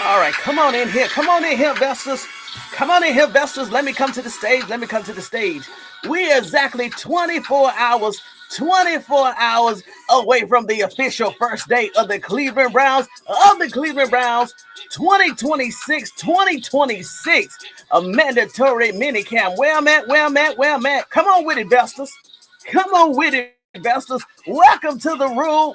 All right, come on in here. Come on in here, investors. Come on in here, investors. Let me come to the stage. Let me come to the stage. We are exactly 24 hours away from the official first day of the Cleveland Browns, 2026, a mandatory minicamp. Where I'm at. Come on with it, investors. Come on with it, investors. Welcome to the room.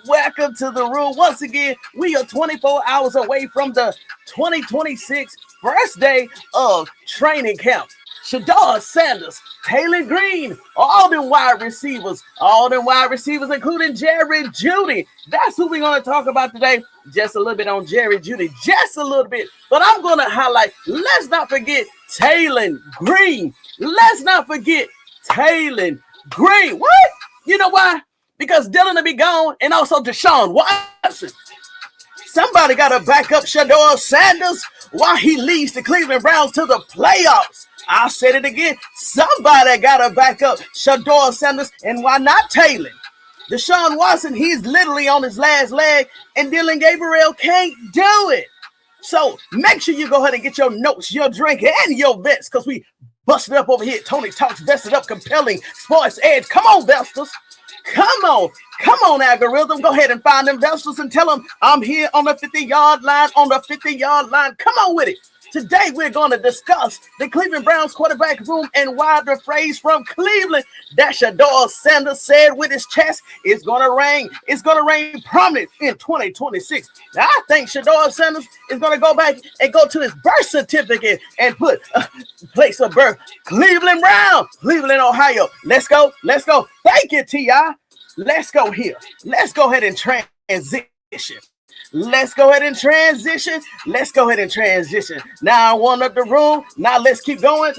Once again, we are 24 hours away from the 2026 first day of training camp. Shedeur Sanders, Taylen Green, all them wide receivers, including Jerry Jeudy. That's who we're going to talk about today. Just a little bit on Jerry Jeudy, just a little bit. But I'm going to highlight, let's not forget Taylen Green. What? You know why? Because Dylan will be gone, and also Deshaun Watson. Somebody got to back up Shedeur Sanders while he leads the Cleveland Browns to the playoffs. I'll say it again. Somebody got to back up Shedeur Sanders, and why not Taylen? Deshaun Watson, he's literally on his last leg, and Dylan Gabriel can't do it. So make sure you go ahead and get your notes, your drink, and your vets, because we busted up over here. Toney Talks Vested Up, compelling sports edge. Come on, investors. Come on, algorithm. Go ahead and find investors and tell them I'm here on the 50-yard line, Come on with it. Today, we're going to discuss the Cleveland Browns quarterback room and why the phrase from Cleveland that Shedeur Sanders said with his chest is going to rain. It's going to rain prominent in 2026. Now, I think Shedeur Sanders is going to go back and go to his birth certificate and put place of birth, Cleveland Brown, Cleveland, Ohio. Let's go. Thank you, T.I. Let's go here. Let's go ahead and transition. Now I warmed up the room. Now let's keep going.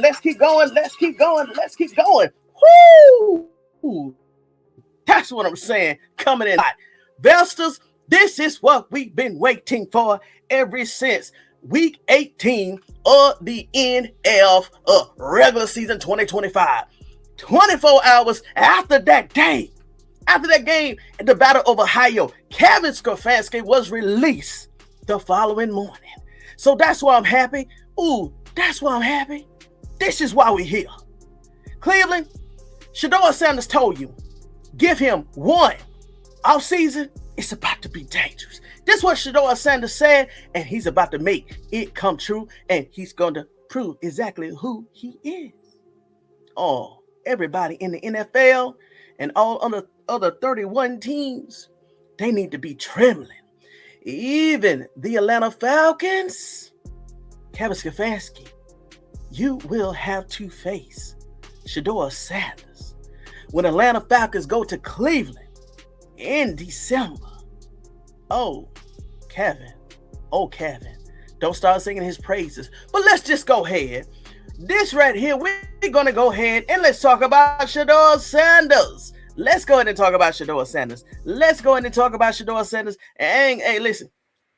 Woo! That's what I'm saying. Coming in hot. Investors, this is what we've been waiting for ever since week 18 of the end of regular season 2025. 24 hours after that game at the Battle of Ohio, Kevin Stefanski was released the following morning. So that's why I'm happy. This is why we're here. Cleveland, Shedeur Sanders told you, give him one off season. It's about to be dangerous. This is what Shedeur Sanders said, and he's about to make it come true, and he's going to prove exactly who he is. Oh, everybody in the NFL and all other 31 teams, they need to be trembling. Even the Atlanta Falcons, Kevin Stefanski, you will have to face Shedeur Sanders when Atlanta Falcons go to Cleveland in December. Oh, Kevin, don't start singing his praises. But let's just go ahead. This right here, we're going to go ahead and let's talk about Shedeur Sanders. Let's go ahead and talk about Shedeur Sanders. And hey, listen,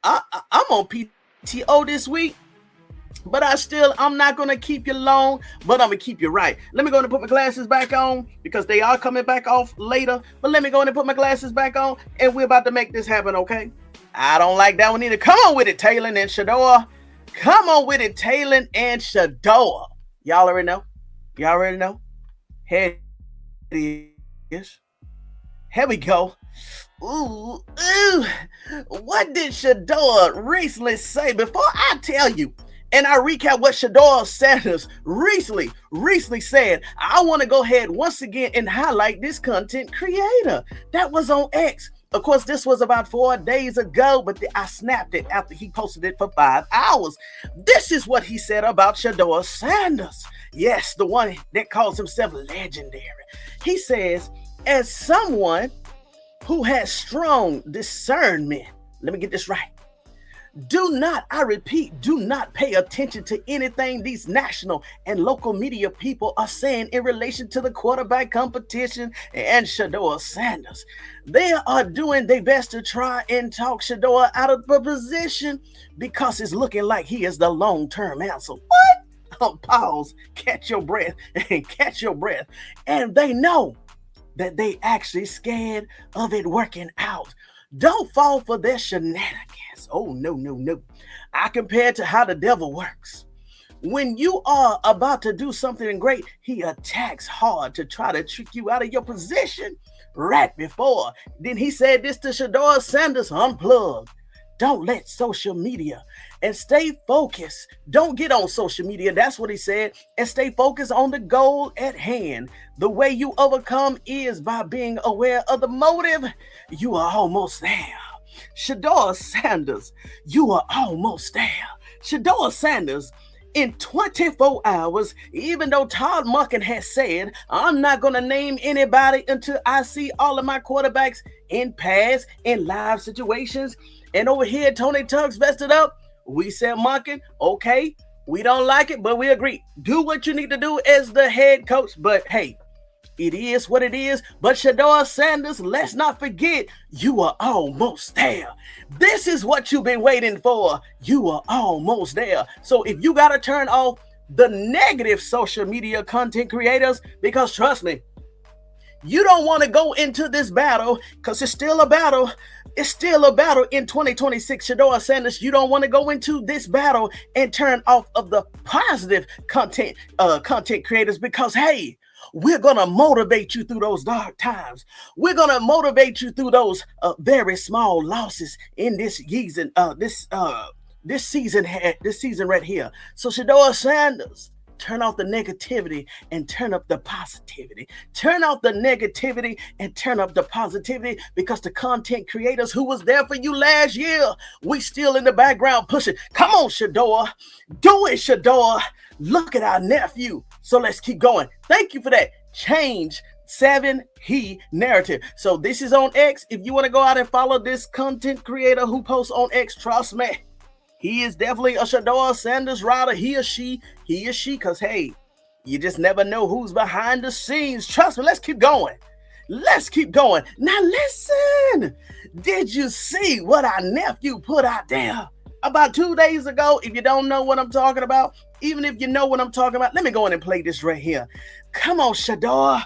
I'm on PTO this week, but I'm not going to keep you long, but I'm going to keep you right. Let me go ahead and put my glasses back on because they are coming back off later. But let me go ahead and put my glasses back on, and we're about to make this happen, okay? I don't like that one either. Come on with it, Taylen and Shedeur. Y'all already know. Here it is. Here we go. Ooh. What did Shedeur recently say? Before I tell you, and I recap what Shedeur Sanders recently said, I want to go ahead once again and highlight this content creator that was on X. Of course, this was about 4 days ago, but I snapped it after he posted it for 5 hours. This is what he said about Shedeur Sanders. Yes, the one that calls himself legendary. He says, as someone who has strong discernment, let me get this right. Do not pay attention to anything these national and local media people are saying in relation to the quarterback competition and Shedeur Sanders. They are doing their best to try and talk Shedeur out of the position because it's looking like he is the long-term answer. What? Pause, catch your breath. And they know that they actually scared of it working out. Don't fall for their shenanigans. Oh, no, no, no. I compare it to how the devil works. When you are about to do something great, he attacks hard to try to trick you out of your position right before. Then he said this to Shedeur Sanders, unplugged. Don't let social media and stay focused. Don't get on social media. That's what he said. And stay focused on the goal at hand. The way you overcome is by being aware of the motive. You are almost there. Shedeur Sanders, you are almost there. Shedeur Sanders, in 24 hours, even though Todd Monken has said, I'm not going to name anybody until I see all of my quarterbacks in pass, in live situations. And over here, Toney Tugs vested up. We said, Monken, okay, we don't like it, but we agree. Do what you need to do as the head coach. But hey, it is what it is. But Shedeur Sanders, let's not forget, you are almost there. This is what you've been waiting for. You are almost there. So if you got to turn off the negative social media content creators, because trust me, you don't want to go into this battle because it's still a battle. It's still a battle in 2026. Shedeur Sanders, you don't want to go into this battle and turn off of the positive content creators because, hey, we're going to motivate you through those dark times. We're going to motivate you through those very small losses in this season, this season right here. So Shedeur Sanders, turn off the negativity and turn up the positivity. Turn off the negativity and turn up the positivity because the content creators who was there for you last year, we still in the background pushing. Come on, Shedeur. Do it, Shedeur. Look at our nephew. So let's keep going. Thank you for that. Change 7 he narrative. So this is on X. If you want to go out and follow this content creator who posts on X, trust me, he is definitely a Shedeur Sanders rider. He or she, because hey, you just never know who's behind the scenes. Trust me, let's keep going. Let's keep going. Now listen, did you see what our nephew put out there about 2 days ago? If you don't know what I'm talking about, even if you know what I'm talking about, let me go in and play this right here. Come on, Shedeur.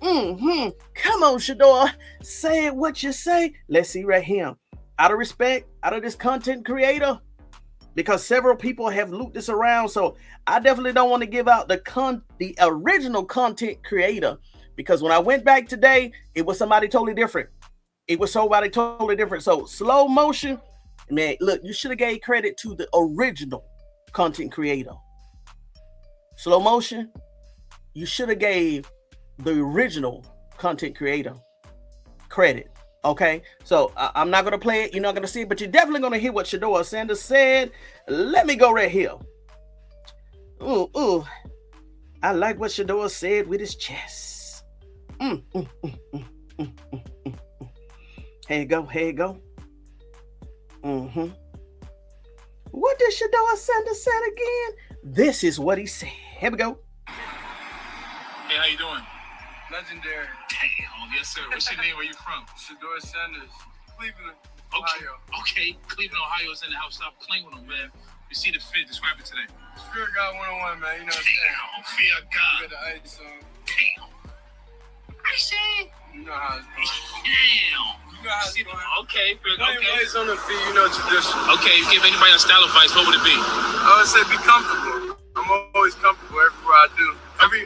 Come on, Shedeur. Say what you say. Let's see right here. Out of respect, out of this content creator, because several people have looped this around, so I definitely don't want to give out the original content creator, because when I went back today, it was somebody totally different. So slow motion, man, look, you should have gave credit to the original content creator. Slow motion, you should have gave the original content creator credit. Okay, so I'm not going to play it. You're not going to see it, but you're definitely going to hear what Shedeur Sanders said. Let me go right here. Ooh. I like what Shedeur said with his chest. Here you go. What did Shedeur Sanders say again? This is what he said. Here we go. Hey, how you doing? Legendary. Damn, yes sir. What's your name? Where you from? Shedeur Sanders. Cleveland, Okay. Ohio. Okay. Cleveland, Ohio is in the house. Stop playing with them, man. You see the fit. Describe it today. Spirit God 101, man. You know what I'm saying? Damn, fear You God. got the ice on. Damn. I see. You know how it's going. Damn. You know how it's See, going. okay. Playing ice on the feet, you know tradition. Okay. Give anybody a style advice. What would it be? I would say be comfortable. I'm always comfortable everywhere I do.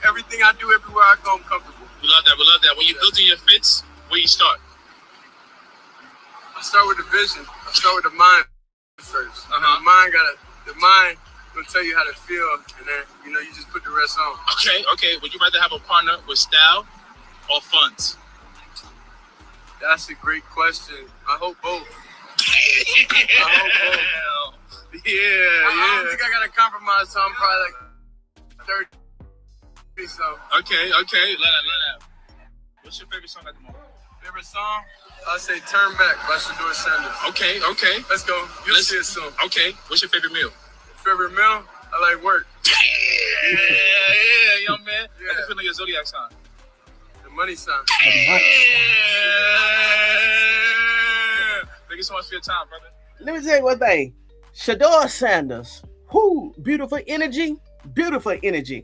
Everything I do, everywhere I go, I'm comfortable. We love that. When you're building your fits, where you start? I start with the vision. I start with the mind first. The mind gonna tell you how to feel, and then you just put the rest on. Okay. Would you rather have a partner with style or funds? That's a great question. I hope both. Yeah. I don't think I gotta compromise, so I'm probably like 30. So. Okay. Let that. What's your favorite song at the moment? Favorite song? I'll say Turn Back by Shedeur Sanders. Okay. Let's go. You'll see it soon. Okay. What's your favorite meal? Favorite meal? I like work. Yeah, young man. Yeah. How do you feel like your zodiac sign? The money sign. Yeah. Thank you so much for your time, brother. Let me tell you one thing. Shedeur Sanders. Beautiful energy.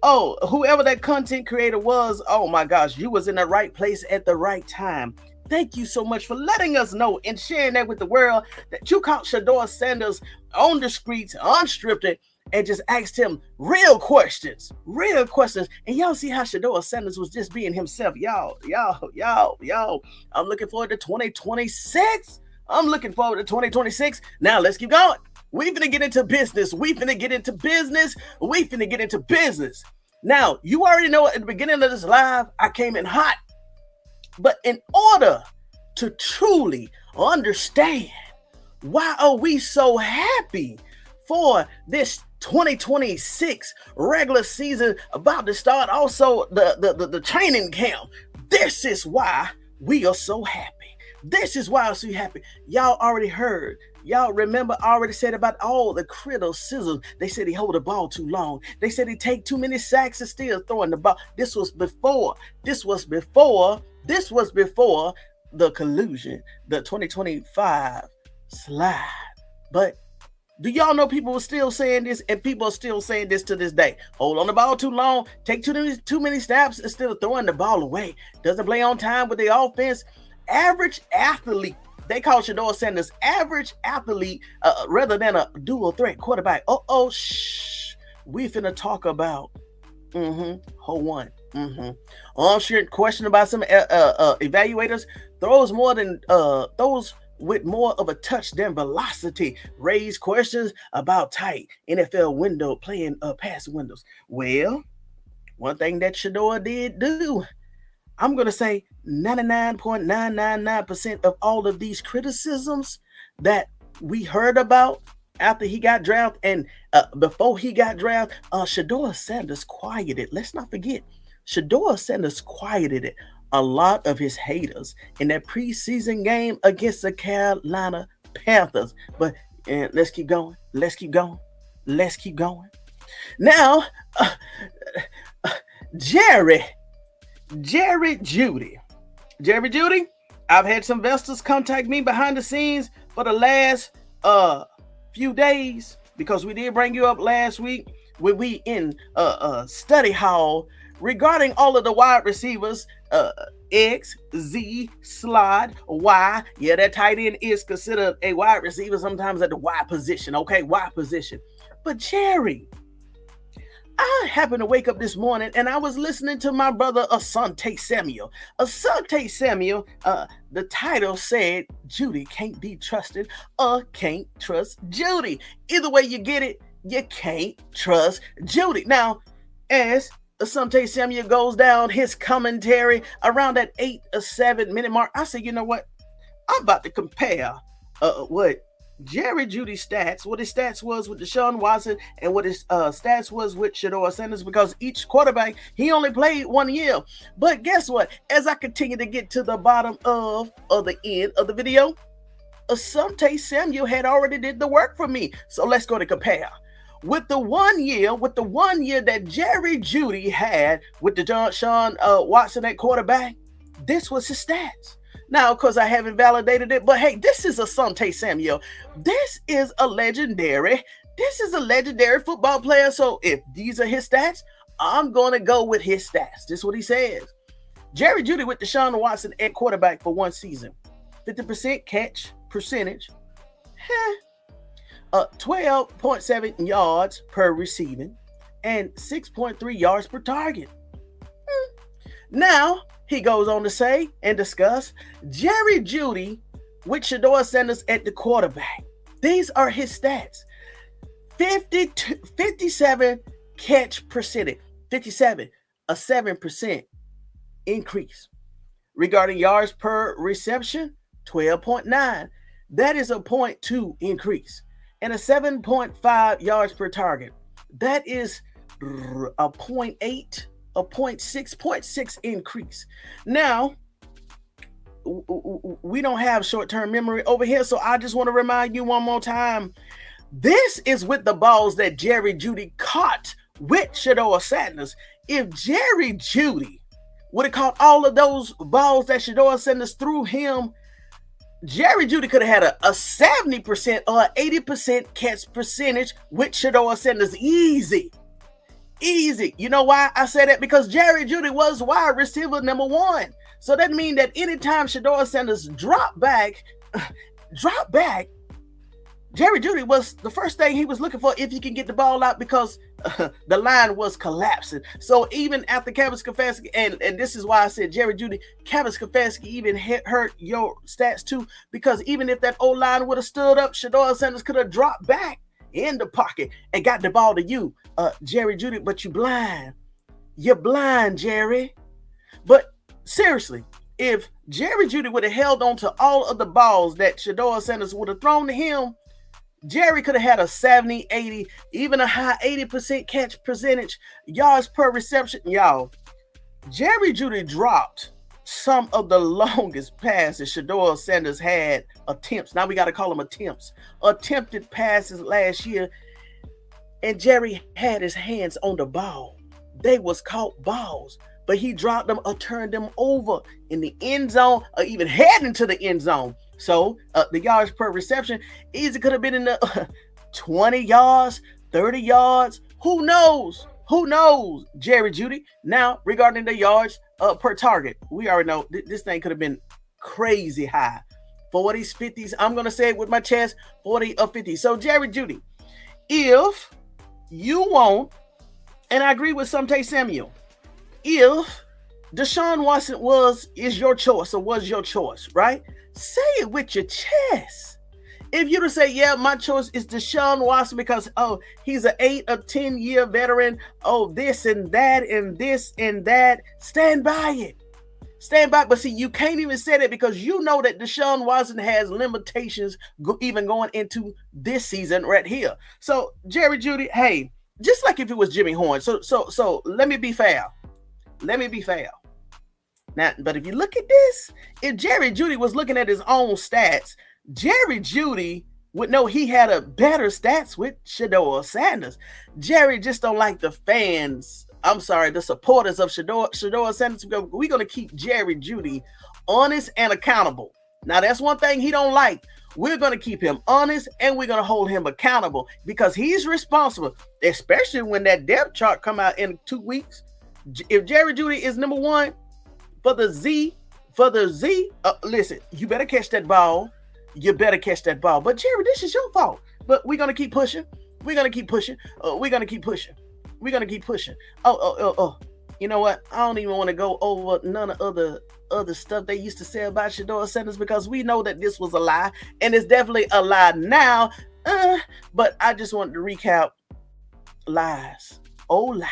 Oh, whoever that content creator was, oh my gosh, you was in the right place at the right time. Thank you so much for letting us know and sharing that with the world that you caught Shedeur Sanders on the streets, unscripted, and just asked him real questions. And y'all see how Shedeur Sanders was just being himself. Y'all. I'm looking forward to 2026. Now let's keep going. We finna get into business. Now, you already know at the beginning of this live, I came in hot. But in order to truly understand why are we so happy for this 2026 regular season about to start, also the training camp, this is why we are so happy. Y'all already heard. Y'all remember I already said about all the criticism. They said he hold the ball too long. They said he take too many sacks and still throwing the ball. This was before the collusion, the 2025 slide. But do y'all know people were still saying this, and people are still saying this to this day? Hold on the ball too long, take too many snaps instead of throwing the ball away. Doesn't play on time with the offense. Average athlete. They call Shedeur Sanders average athlete rather than a dual threat quarterback. We finna talk about hold on. I'm sure question about some evaluators. Throws with more of a touch than velocity. Raise questions about tight NFL window playing pass windows. Well, one thing that Shedeur did do, I'm going to say 99.999% of all of these criticisms that we heard about after he got drafted and before he got drafted, Shedeur Sanders quieted. Let's not forget, Shedeur Sanders quieted a lot of his haters in that preseason game against the Carolina Panthers. But let's keep going. Now, Jerry Jeudy, I've had some investors contact me behind the scenes for the last few days, because we did bring you up last week when we in study hall regarding all of the wide receivers, X, Z, slot, Y. Yeah, that tight end is considered a wide receiver sometimes at the Y position. Okay, Y position. But Jerry, I happened to wake up this morning and I was listening to my brother Asante Samuel. The title said, Jeudy can't be trusted or can't trust Jeudy. Either way you get it, you can't trust Jeudy. Now, as Asante Samuel goes down his commentary around that 8 or 7 minute mark, I said, you know what? I'm about to compare what Jeudy Stats, what his stats was with Deshaun Watson and what his stats was with Shedeur Sanders, because each quarterback, he only played 1 year. But guess what? As I continue to get to the bottom of the end of the video, Asante Samuel had already did the work for me. So let's go to compare. With the 1 year that Jerry Jeudy had with the Deshaun Watson at quarterback, this was his stats. Now, of course, I haven't validated it, but hey, this is Asante Samuel. This is a legendary football player. So if these are his stats, I'm going to go with his stats. This is what he says. Jerry Jeudy with Deshaun Watson at quarterback for 1 season. 50% catch percentage. 12.7 yards per receiving and 6.3 yards per target. Now, he goes on to say and discuss Jerry Jeudy with Shedeur Sanders at the quarterback. These are his stats. 57 catch percentage. 57, a 7% increase. Regarding yards per reception, 12.9. That is a 0.2 increase. And a 7.5 yards per target. That is a 0.8, a 0.6 increase. Now, we don't have short-term memory over here, so I just want to remind you one more time. This is with the balls that Jerry Jeudy caught with Shedeur Sanders. If Jerry Jeudy would have caught all of those balls that Shedeur Sanders threw him, Jerry Jeudy could have had a 70% or 80% catch percentage with Shedeur Sanders. Easy. You know why I say that? Because Jerry Jeudy was wide receiver number 1. So that means that anytime Shedeur Sanders drop back, Jerry Jeudy was the first thing he was looking for if he can get the ball out, because the line was collapsing. So even after Kevin Stefanski, and this is why I said Jerry Jeudy, Kevin Stefanski even hurt your stats too, because even if that O-line would have stood up, Shedeur Sanders could have dropped back in the pocket and got the ball to you, Jerry Jeudy, but you blind. You're blind, Jerry. But seriously, if Jerry Jeudy would have held on to all of the balls that Shedeur Sanders would have thrown to him, Jerry could have had a 70, 80, even a high 80% catch percentage, yards per reception. Y'all, Jerry Jeudy dropped some of the longest passes Shedeur Sanders had attempts. Now we got to call them attempts. Attempted passes last year, and Jerry had his hands on the ball. They was caught balls, but he dropped them or turned them over in the end zone or even heading to the end zone. So the yards per reception easily could have been in the 20 yards, 30 yards. Who knows? Who knows, Jerry Jeudy? Now, regarding the yards per target, we already know this thing could have been crazy high. 40s, 50s. I'm going to say it with my chest, 40 or 50. So, Jerry Jeudy, if you want, and I agree with Sante Samuel, if Deshaun Watson is your choice or was your choice, right? Say it with your chest. If you to say, yeah, my choice is Deshaun Watson because, oh, he's an 8 or 10 year veteran. Oh, this and that and this and that. Stand by it. Stand by. But see, you can't even say that because you know that Deshaun Watson has limitations even going into this season right here. So, Jerry Jeudy, hey, just like if it was Jimmy Horn. So let me be fair. Now, but if you look at this, if Jerry Jeudy was looking at his own stats, Jerry Jeudy would know he had a better stats with Shedeur Sanders. Jerry just don't like the fans. I'm sorry, the supporters of Shedeur Sanders. We're going to keep Jerry Jeudy honest and accountable. Now, that's one thing he don't like. We're going to keep him honest and we're going to hold him accountable because he's responsible, especially when that depth chart come out in 2 weeks. If Jerry Jeudy is number one for the Z, listen, you better catch that ball. You better catch that ball. But Jerry, this is your fault. But we're going to keep pushing. We're going to keep pushing. We're going to keep pushing. We're going to keep pushing. Oh. You know what? I don't even want to go over none of other stuff they used to say about Shedeur Sanders because we know that this was a lie. And it's definitely a lie now. But I just wanted to recap lies. Oh, lies.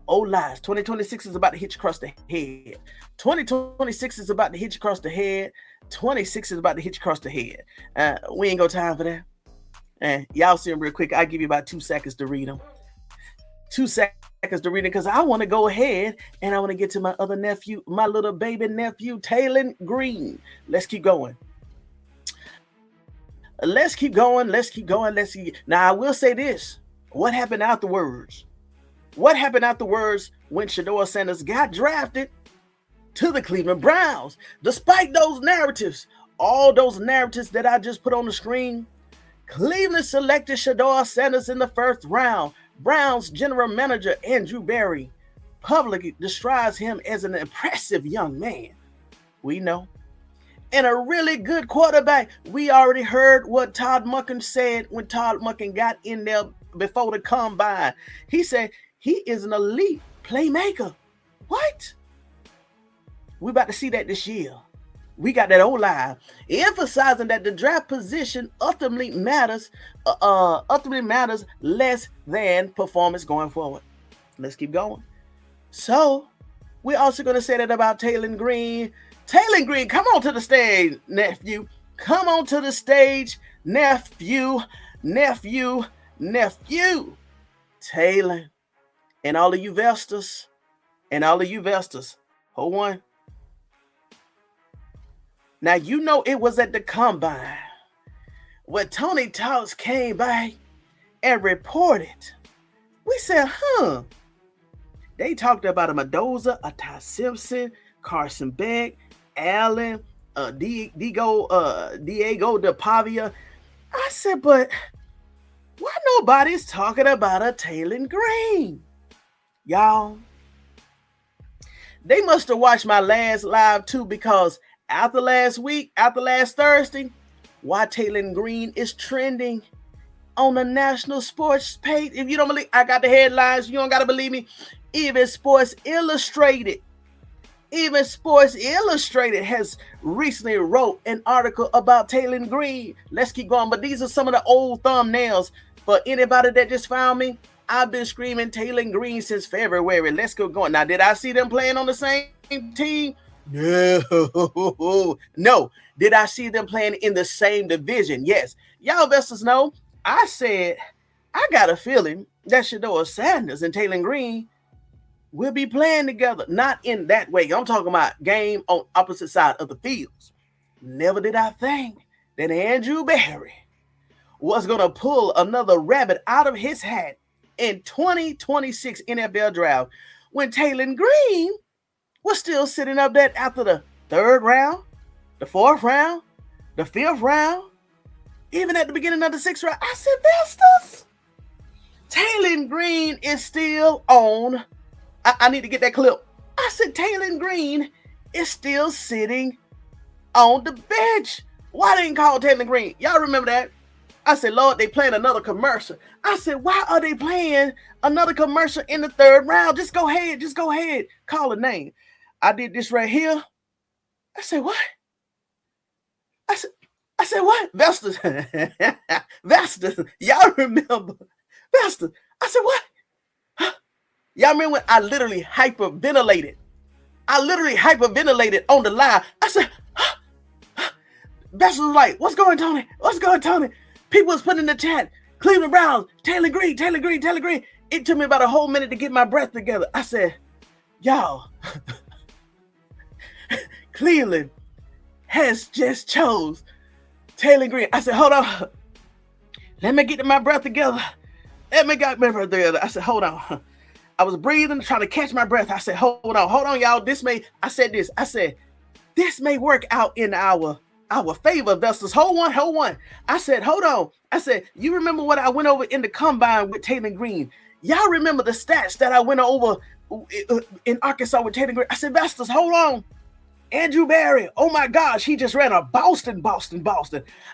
Oh, lies. 2026 is about to hit you across the head. 2026 is about to hit you across the head. 26 is about to hit you across the head. We ain't got time for that. Y'all see them real quick. I'll give you about 2 seconds to read them. 2 seconds to read it because I want to go ahead and I want to get to my other nephew, my little baby nephew, Taylen Green. Let's keep going. Now, I will say this. What happened afterwards? What happened afterwards when Shedeur Sanders got drafted to the Cleveland Browns? Despite those narratives, all those narratives that I just put on the screen, Cleveland selected Shedeur Sanders in the first round. Browns general manager Andrew Berry publicly describes him as an impressive young man. We know. And a really good quarterback. We already heard what Todd Monken said when Todd Monken got in there before the combine. He said he is an elite playmaker. What? We about to see that this year. We got that O-line emphasizing that the draft position ultimately matters less than performance going forward. Let's keep going. So we're also going to say that about Taylen Green. Taylen Green, come on to the stage, nephew. Come on to the stage, nephew. Taylen, and all of you investors, hold on. Now, you know it was at the combine where Toney Talks came back and reported. We said, They talked about a Mendoza, a Ty Simpson, Carson Beck, AYLEN, Diego de Pavia. I said, but why nobody's talking about a Taylen Green? Y'all, They must have watched my last live too, because after last Thursday, why Taylen Green is trending on the national sports page. If you don't believe, I got the headlines. You don't got to believe me. Even Sports Illustrated has recently wrote an article about Taylen Green. Let's keep going. But these are some of the old thumbnails. For anybody that just found me, I've been screaming Taylen Green since February. Let's go going. Now, did I see them playing on the same team? No. No. Did I see them playing in the same division? Yes. Y'all investors know, I said, I got a feeling that Shedeur Sanders and Taylen Green will be playing together. Not in that way. I'm talking about game on opposite side of the fields. Never did I think that Andrew Berry was going to pull another rabbit out of his hat in 2026 NFL draft when Taylen Green was still sitting up there after the 3rd round, the 4th round, the 5th round, even at the beginning of the 6th round. I said, Vestas, Taylen Green is still on. I need to get that clip. I said, Taylen Green is still sitting on the bench. Why they didn't call Taylen Green? Y'all remember that? I said, Lord, they playing another commercial. I said, why are they playing another commercial in the 3rd round? Just go ahead. Just go ahead. Call a name. I did this right here. I said, what? I said, what? Vestas. Vestas. Y'all remember? Vestas. I said, what? Y'all remember when I literally hyperventilated? on the live. I said, Vestas was like, what's going, Toney? What's going, Toney? People was putting in the chat, Cleveland Browns, Taylen Green. It took me about a whole minute to get my breath together. I said, y'all, Cleveland has just chose Taylen Green. I said, hold on. Let me get my breath together. I said, hold on. I was breathing, trying to catch my breath. I said, hold on, y'all. This may work out in our favor, Vestas. Hold on. I said, hold on. I said, you remember what I went over in the combine with Taylen Green? Y'all remember the stats that I went over in Arkansas with Taylen Green? I said, Vestas, hold on. Andrew Berry, oh my gosh, he just ran a Boston.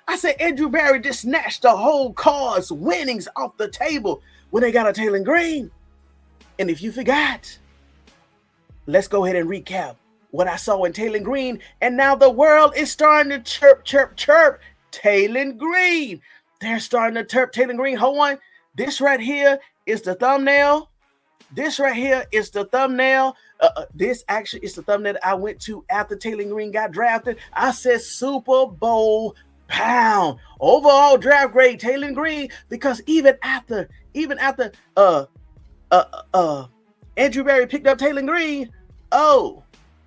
I said, Andrew Berry just snatched the whole Cards winnings off the table when they got a Taylen Green. And if you forgot, let's go ahead and recap what I saw in Taylen Green. And now the world is starting to chirp Taylen Green. They're starting to chirp Taylen Green. Hold on. This right here is the thumbnail. This actually is the thumbnail that I went to after Taylen Green got drafted. I said Super Bowl pound. Overall draft grade, Taylen Green, because even after Andrew Berry picked up Taylen Green, oh,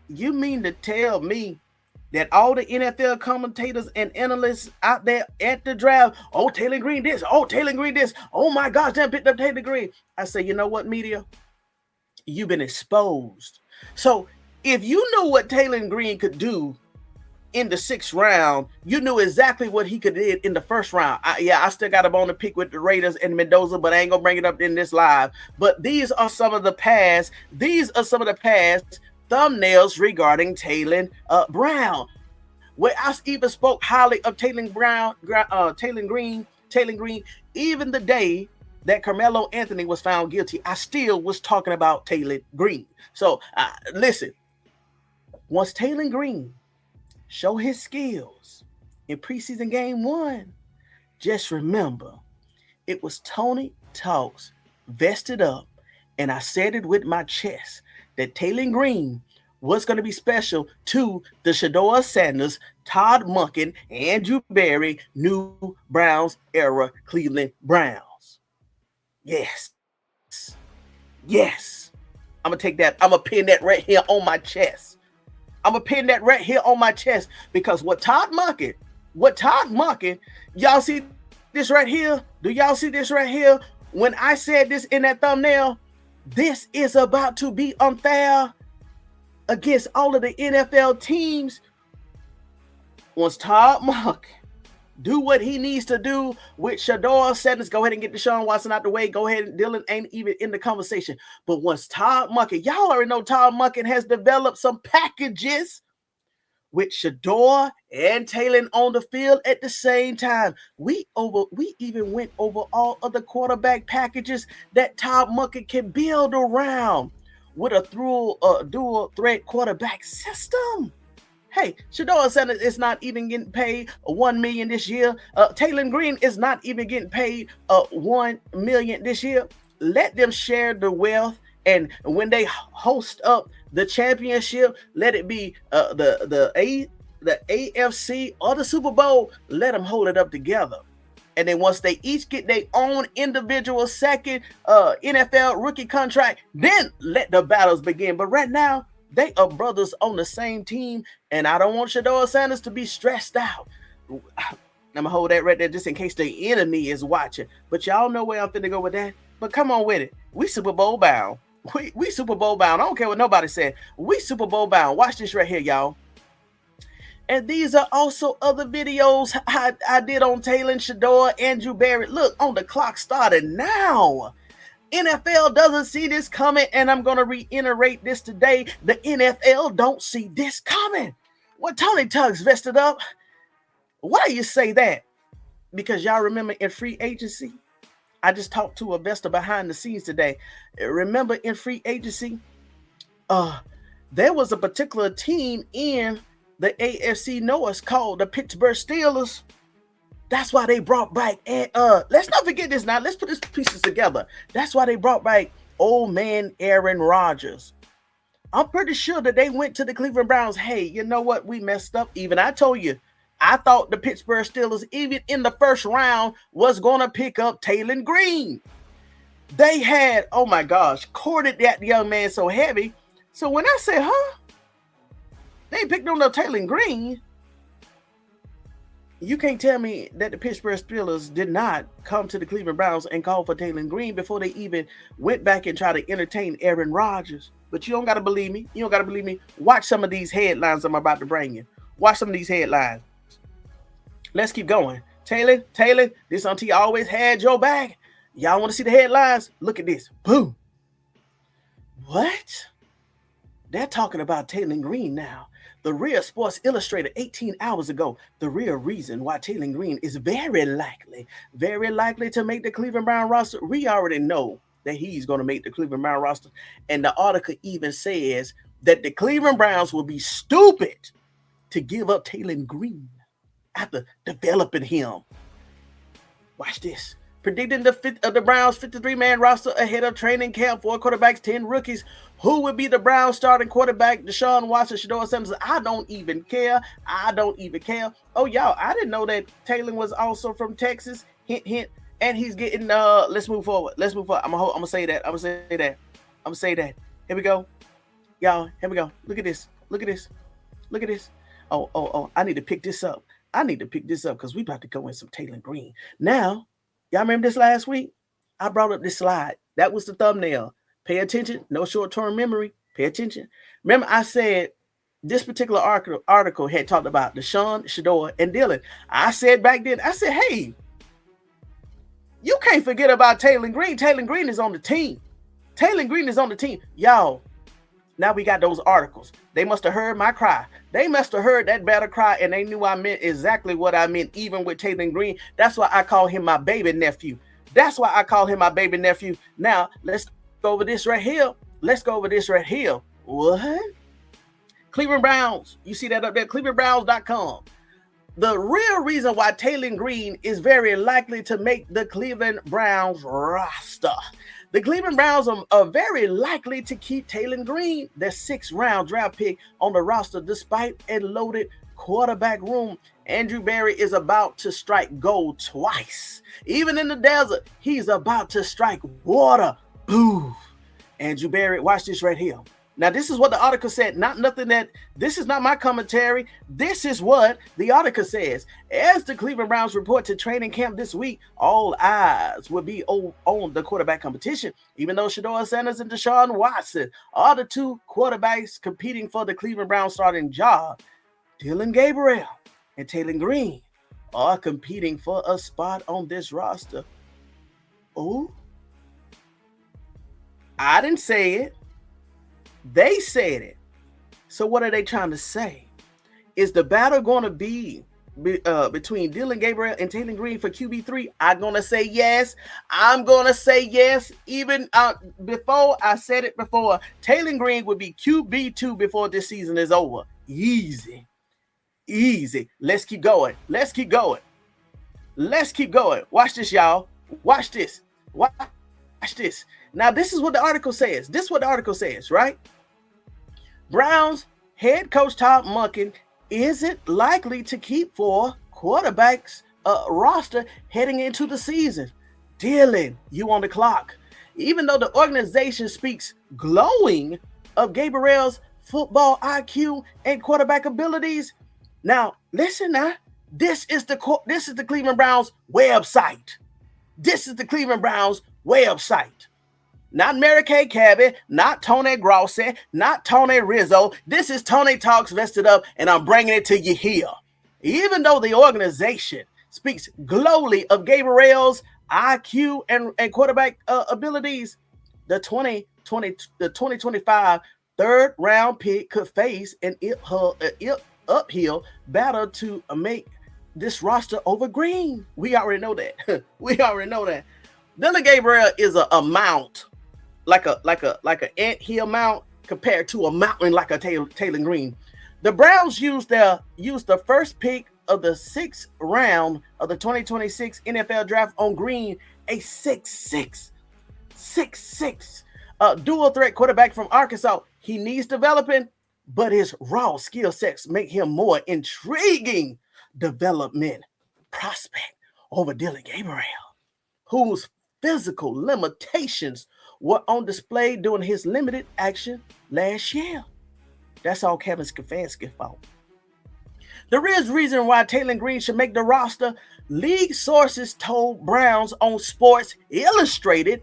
you mean to tell me that all the NFL commentators and analysts out there at the draft, oh, Taylen Green this, oh my gosh, they picked up Taylen Green. I say, you know what, media? You've been exposed. So if you knew what Taylen Green could do in the 6th round, you knew exactly what he could do in the 1st round. I still got him on the pick with the Raiders and Mendoza, but I ain't gonna bring it up in this live. But these are some of the past thumbnails regarding Taylen Brown, where I even spoke highly of Taylen Green, even the day that Carmelo Anthony was found guilty. I still was talking about Taylen Green. So listen, once Taylen Green show his skills in preseason game 1, just remember, it was Toney Talks vested up, and I said it with my chest that Taylen Green was going to be special to the Shedeur Sanders, Todd Monken, Andrew Berry, new Browns era Cleveland Browns. Yes. I'm going to take that. I'm going to pin that right here on my chest. Because what Todd Monken, y'all see this right here? Do y'all see this right here? When I said this in that thumbnail, this is about to be unfair against all of the NFL teams. Once Todd Monken do what he needs to do with Shedeur Sanders. Go ahead and get Deshaun Watson out the way. Go ahead, and Dylan ain't even in the conversation. But once Todd Monken, y'all already know Todd Monken has developed some packages with Shedeur and Taylen on the field at the same time. We even went over all of the quarterback packages that Todd Monken can build around with a dual threat quarterback system. Hey, Shedeur Sanders is not even getting paid $1 million this year. Taylen Green is not even getting paid $1 million this year. Let them share the wealth, and when they host up the championship, let it be the AFC or the Super Bowl. Let them hold it up together. And then once they each get their own individual second NFL rookie contract, then let the battles begin. But right now, they are brothers on the same team, and I don't want Shedeur Sanders to be stressed out. I'm going to hold that right there just in case the enemy is watching. But y'all know where I'm finna go with that. But come on with it. We Super Bowl bound. We Super Bowl bound. I don't care what nobody said. We Super Bowl bound. Watch this right here, y'all. And these are also other videos I did on Taylen, Shedeur, Andrew Barrett. Look, on the clock started now. NFL doesn't see this coming, and I'm going to reiterate this today. The NFL don't see this coming. When Toney Tugs vested up, why do you say that? Because y'all remember in free agency, I just talked to a investor behind the scenes today. Remember in free agency, there was a particular team in the AFC North called the Pittsburgh Steelers. That's why they brought back, and let's not forget this now. Let's put these pieces together. That's why they brought back old man Aaron Rodgers. I'm pretty sure that they went to the Cleveland Browns. Hey, you know what? We messed up. Even I told you, I thought the Pittsburgh Steelers, even in the first round, was going to pick up Taylen Green. They had, oh my gosh, courted that young man so heavy. So when I say, they picked on no Taylen Green, you can't tell me that the Pittsburgh Steelers did not come to the Cleveland Browns and call for Taylen Green before they even went back and tried to entertain Aaron Rodgers. But you don't got to believe me. You don't got to believe me. Watch some of these headlines I'm about to bring you. Watch some of these headlines. Let's keep going. Taylen, this auntie always had your back. Y'all want to see the headlines? Look at this. Boom. What? They're talking about Taylen Green now. The real Sports Illustrated 18 hours ago, the real reason why Taylen Green is very likely to make the Cleveland Brown roster. We already know that he's going to make the Cleveland Brown roster. And the article even says that the Cleveland Browns will be stupid to give up Taylen Green after developing him. Watch this. Predicting the Browns 53-man roster ahead of training camp, 4 quarterbacks, 10 rookies. Who would be the Browns starting quarterback? Deshaun Watson, Shedeur Sanders. I don't even care. Oh, y'all, I didn't know that Taylen was also from Texas. Hint, hint. And he's getting, let's move forward. I'm going to say that. Here we go. Y'all, here we go. Look at this. Oh, I need to pick this up. Because we about to go in some Taylen Green. Now, y'all remember this last week? I brought up this slide. That was the thumbnail. Pay attention. No short-term memory. Pay attention. Remember, I said this particular article had talked about Deshaun, Shedeur, and Dylan. I said back then, hey, you can't forget about Taylen Green. Taylen Green is on the team. Y'all, now we got those articles. They must have heard my cry. They must have heard that battle cry, and they knew I meant exactly what I meant, even with Taylen Green. That's why I call him my baby nephew. Now, let's go over this right here. What? Cleveland Browns. You see that up there? ClevelandBrowns.com. The real reason why Taylen Green is very likely to make the Cleveland Browns roster. The Cleveland Browns are very likely to keep Taylen Green, their 6th round draft pick, on the roster despite a loaded quarterback room. Andrew Barrett is about to strike gold twice. Even in the desert, he's about to strike water. Boo. Andrew Barrett, watch this right here. Now, this is what the article said. This is not my commentary. This is what the article says. As the Cleveland Browns report to training camp this week, all eyes will be on the quarterback competition. Even though Shedeur Sanders and Deshaun Watson are the 2 quarterbacks competing for the Cleveland Browns starting job, Dillon Gabriel and Taylen Green are competing for a spot on this roster. Oh, I didn't say it. They said it. So what are they trying to say? Is the battle going to be between Dillon Gabriel and Taylen Green for QB3? I'm going to say yes. I'm going to say yes. Even before I said it before, Taylen Green would be QB2 before this season is over. Easy. Let's keep going. Let's keep going. Watch this, y'all. Watch this. Now, this is what the article says. Right? Browns head coach Todd Monken isn't likely to keep 4 quarterbacks roster heading into the season. Dillon, you on the clock. Even though the organization speaks glowing of Gabriel's football IQ and quarterback abilities. Now, listen now. This is the Cleveland Browns website. Not Mary Kay Cabby, not Tony Grossi, not Tony Rizzo. This is Tony Talks Vested Up, and I'm bringing it to you here. Even though the organization speaks glowingly of Gabriel's IQ and quarterback abilities, the 2025 third-round pick could face an uphill battle to make this roster over Green. We already know that. Dillon Gabriel is a mount. Like an anthill mount compared to a mountain like a Taylen Green. The Browns used the first pick of the 6th round of the 2026 NFL draft on Green, a 6'6" dual threat quarterback from Arkansas. He needs developing, but his raw skill sets make him more intriguing development prospect over Dillon Gabriel, whose physical limitations were on display during his limited action last year. That's all Kevin Stefanski's fault. The real reason why Taylen Green should make the roster, league sources told Browns on Sports Illustrated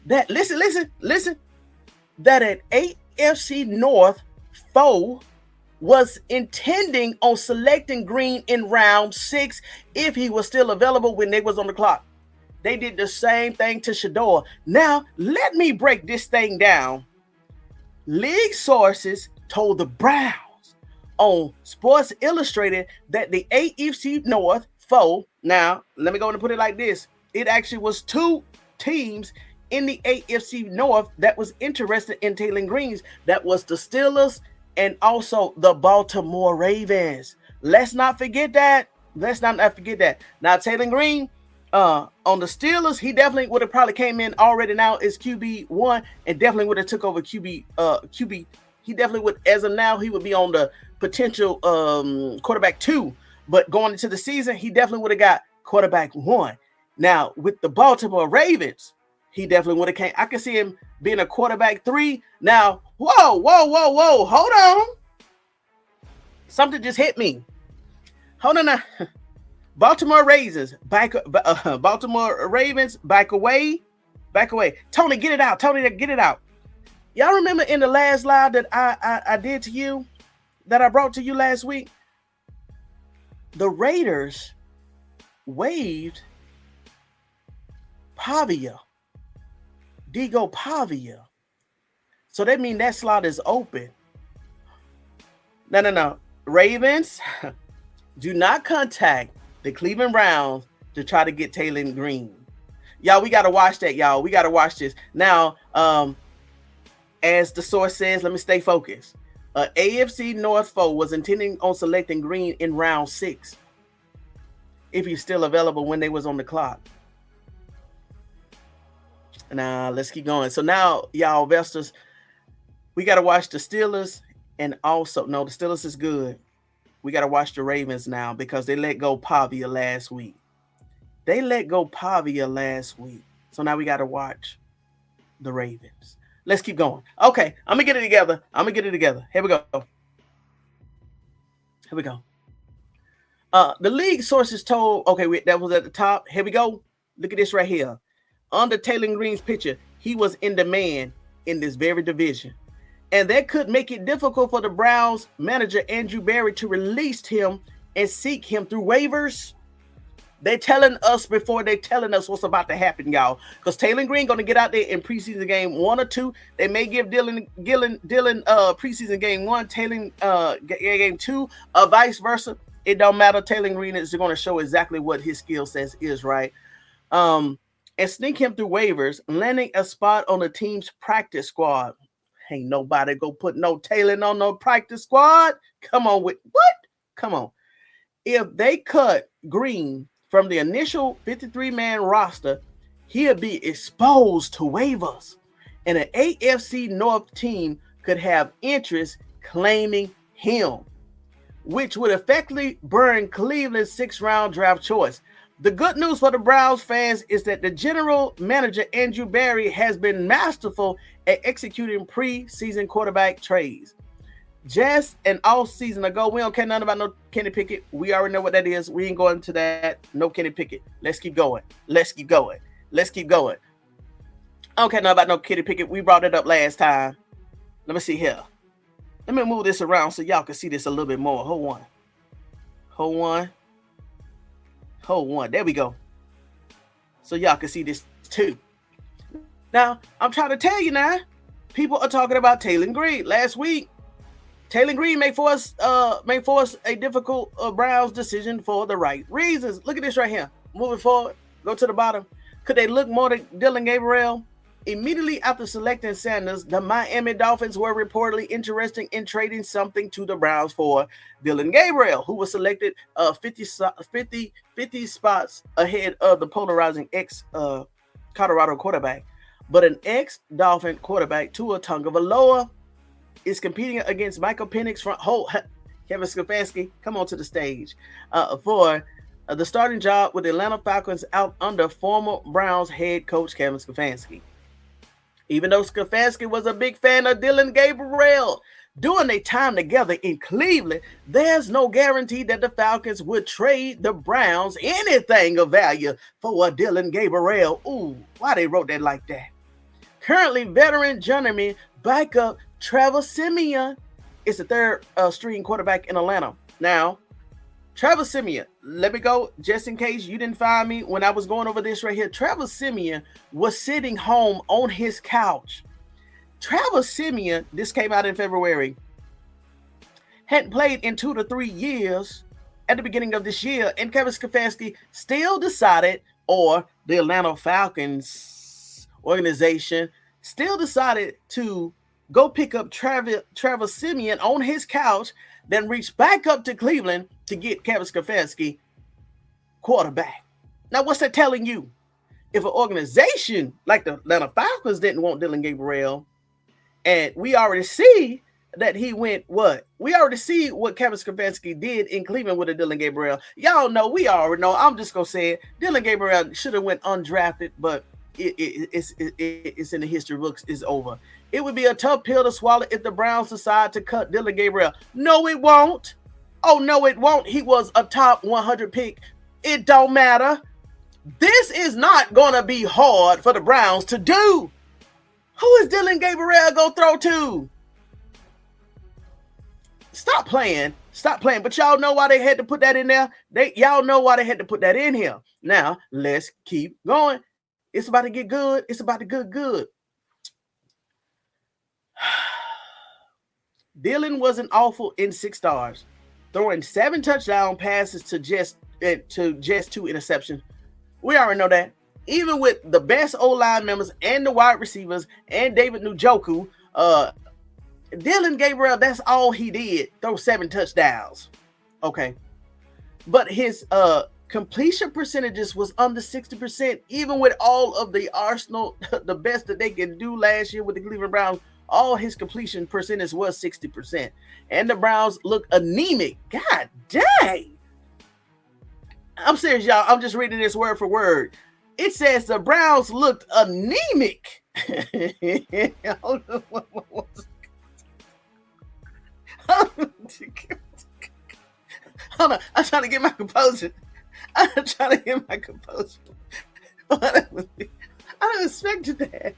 that, listen, that an AFC North foe was intending on selecting Green in round 6 if he was still available when they was on the clock. They did the same thing to Shedeur. Now, let me break this thing down. League sources told the Browns on Sports Illustrated that the AFC North foe, now, let me go and put it like this. It actually was 2 teams in the AFC North that was interested in Taylen Green. That was the Steelers and also the Baltimore Ravens. Let's not forget that. Now, Taylen Green, on the Steelers, he definitely would have probably came in already now as QB1 and definitely would have took over QB. He definitely would, as of now, he would be on the potential quarterback 2. But going into the season, he definitely would have got quarterback 1. Now, with the Baltimore Ravens, he definitely would have came. I can see him being a quarterback 3. Now, whoa. Hold on. Something just hit me. Hold on now. Baltimore Ravens, back away. Tony, get it out. Y'all remember in the last live that I did to you, that I brought to you last week? The Raiders waived Diego Pavia. So that means that slot is open. No. Ravens, do not contact the Cleveland Browns to try to get Taylen Green. Y'all, we got to watch that, y'all. We got to watch this. Now, as the source says, let me stay focused. AFC North foe was intending on selecting Green in round 6 if he's still available when they was on the clock. Now, let's keep going. So now, y'all investors, we got to watch the Steelers, and also, no, the Steelers is good. We got to watch the Ravens now because they let go Pavia last week. So now we got to watch the Ravens. Let's keep going. Okay, I'm going to get it together. Here we go. The league sources told, that was at the top. Here we go. Look at this right here. Under Taylen Green's picture, he was in demand in this very division. And that could make it difficult for the Browns manager, Andrew Berry, to release him and seek him through waivers. They're telling us before they're telling us what's about to happen, y'all. Because Taylen Green going to get out there in preseason game 1 or 2. They may give Dylan preseason game 1, Taylen game 2, or vice versa. It don't matter. Taylen Green is going to show exactly what his skill set is, right? And sneak him through waivers, landing a spot on the team's practice squad. Ain't nobody go put no Taylen on no practice squad. Come on with what? Come on. If they cut Green from the initial 53-man roster, he'll be exposed to waivers, and an AFC North team could have interest claiming him, which would effectively burn Cleveland's 6th-round draft choice. The good news for the Browns fans is that the general manager, Andrew Berry, has been masterful at executing preseason quarterback trades. Just an off season ago, we don't care nothing about no Kenny Pickett. We already know what that is. We ain't going to that. No Kenny Pickett. Let's keep going. Let's keep going. Let's keep going. I don't care nothing about no Kenny Pickett. We brought it up last time. Let me see here. Let me move this around so y'all can see this a little bit more. Hold on. Hold on. Hold on. There we go. So y'all can see this too. Now, I'm trying to tell you now, people are talking about Taylen Green. Last week, Taylen Green may force a difficult Browns decision for the right reasons. Look at this right here. Moving forward, go to the bottom. Could they look more to Dillon Gabriel? Immediately after selecting Sanders, the Miami Dolphins were reportedly interested in trading something to the Browns for Dillon Gabriel, who was selected 50 spots ahead of the polarizing ex-Colorado quarterback. But an ex-Dolphin quarterback, Tua Tagovailoa, is competing against Michael Penix from Kevin Stefanski. Come on to the stage for the starting job with the Atlanta Falcons out under former Browns head coach Kevin Stefanski. Even though Stefanski was a big fan of Dillon Gabriel during their time together in Cleveland, there's no guarantee that the Falcons would trade the Browns anything of value for a Dillon Gabriel. Ooh, why they wrote that like that? Currently, veteran journeyman backup Travis Simeon is the third string quarterback in Atlanta. Now, Travis Simeon, let me go just in case you didn't find me when I was going over this right here. Travis Simeon was sitting home on his couch. Travis Simeon, this came out in February, hadn't played in 2 to 3 years at the beginning of this year, and Kevin Stefanski still decided, or the Atlanta Falcons organization still decided to go pick up Travis Simeon on his couch, then reach back up to Cleveland to get Kevin Stefanski quarterback. Now, what's that telling you? If an organization like the Atlanta Falcons didn't want Dillon Gabriel, and we already see that he went what? We already see what Kevin Stefanski did in Cleveland with a Dillon Gabriel. Y'all know, we already know. I'm just going to say it. Dillon Gabriel should have went undrafted, but it's in the history books. It's over. It would be a tough pill to swallow if the Browns decide to cut Dillon Gabriel. No, it won't. Oh, no, it won't. He was a top 100 pick. It don't matter. This is not going to be hard for the Browns to do. Who is Dillon Gabriel going to throw to? Stop playing. Stop playing. But y'all know why they had to put that in there? Y'all know why they had to put that in here. Now, let's keep going. It's about to get good. It's about to get good. Dillon wasn't awful in 6 stars, throwing 7 touchdown passes to just 2 interceptions. We already know that. Even with the best O-line members and the wide receivers and David Njoku, Dillon Gabriel, that's all he did, throw 7 touchdowns. Okay. But his completion percentages was under 60%, even with all of the arsenal, the best that they can do last year with the Cleveland Browns. All his completion percentage was 60%. And the Browns look anemic. God dang. I'm serious, y'all. I'm just reading this word for word. It says the Browns looked anemic. Hold on. I'm trying to get my composure. I didn't expect that.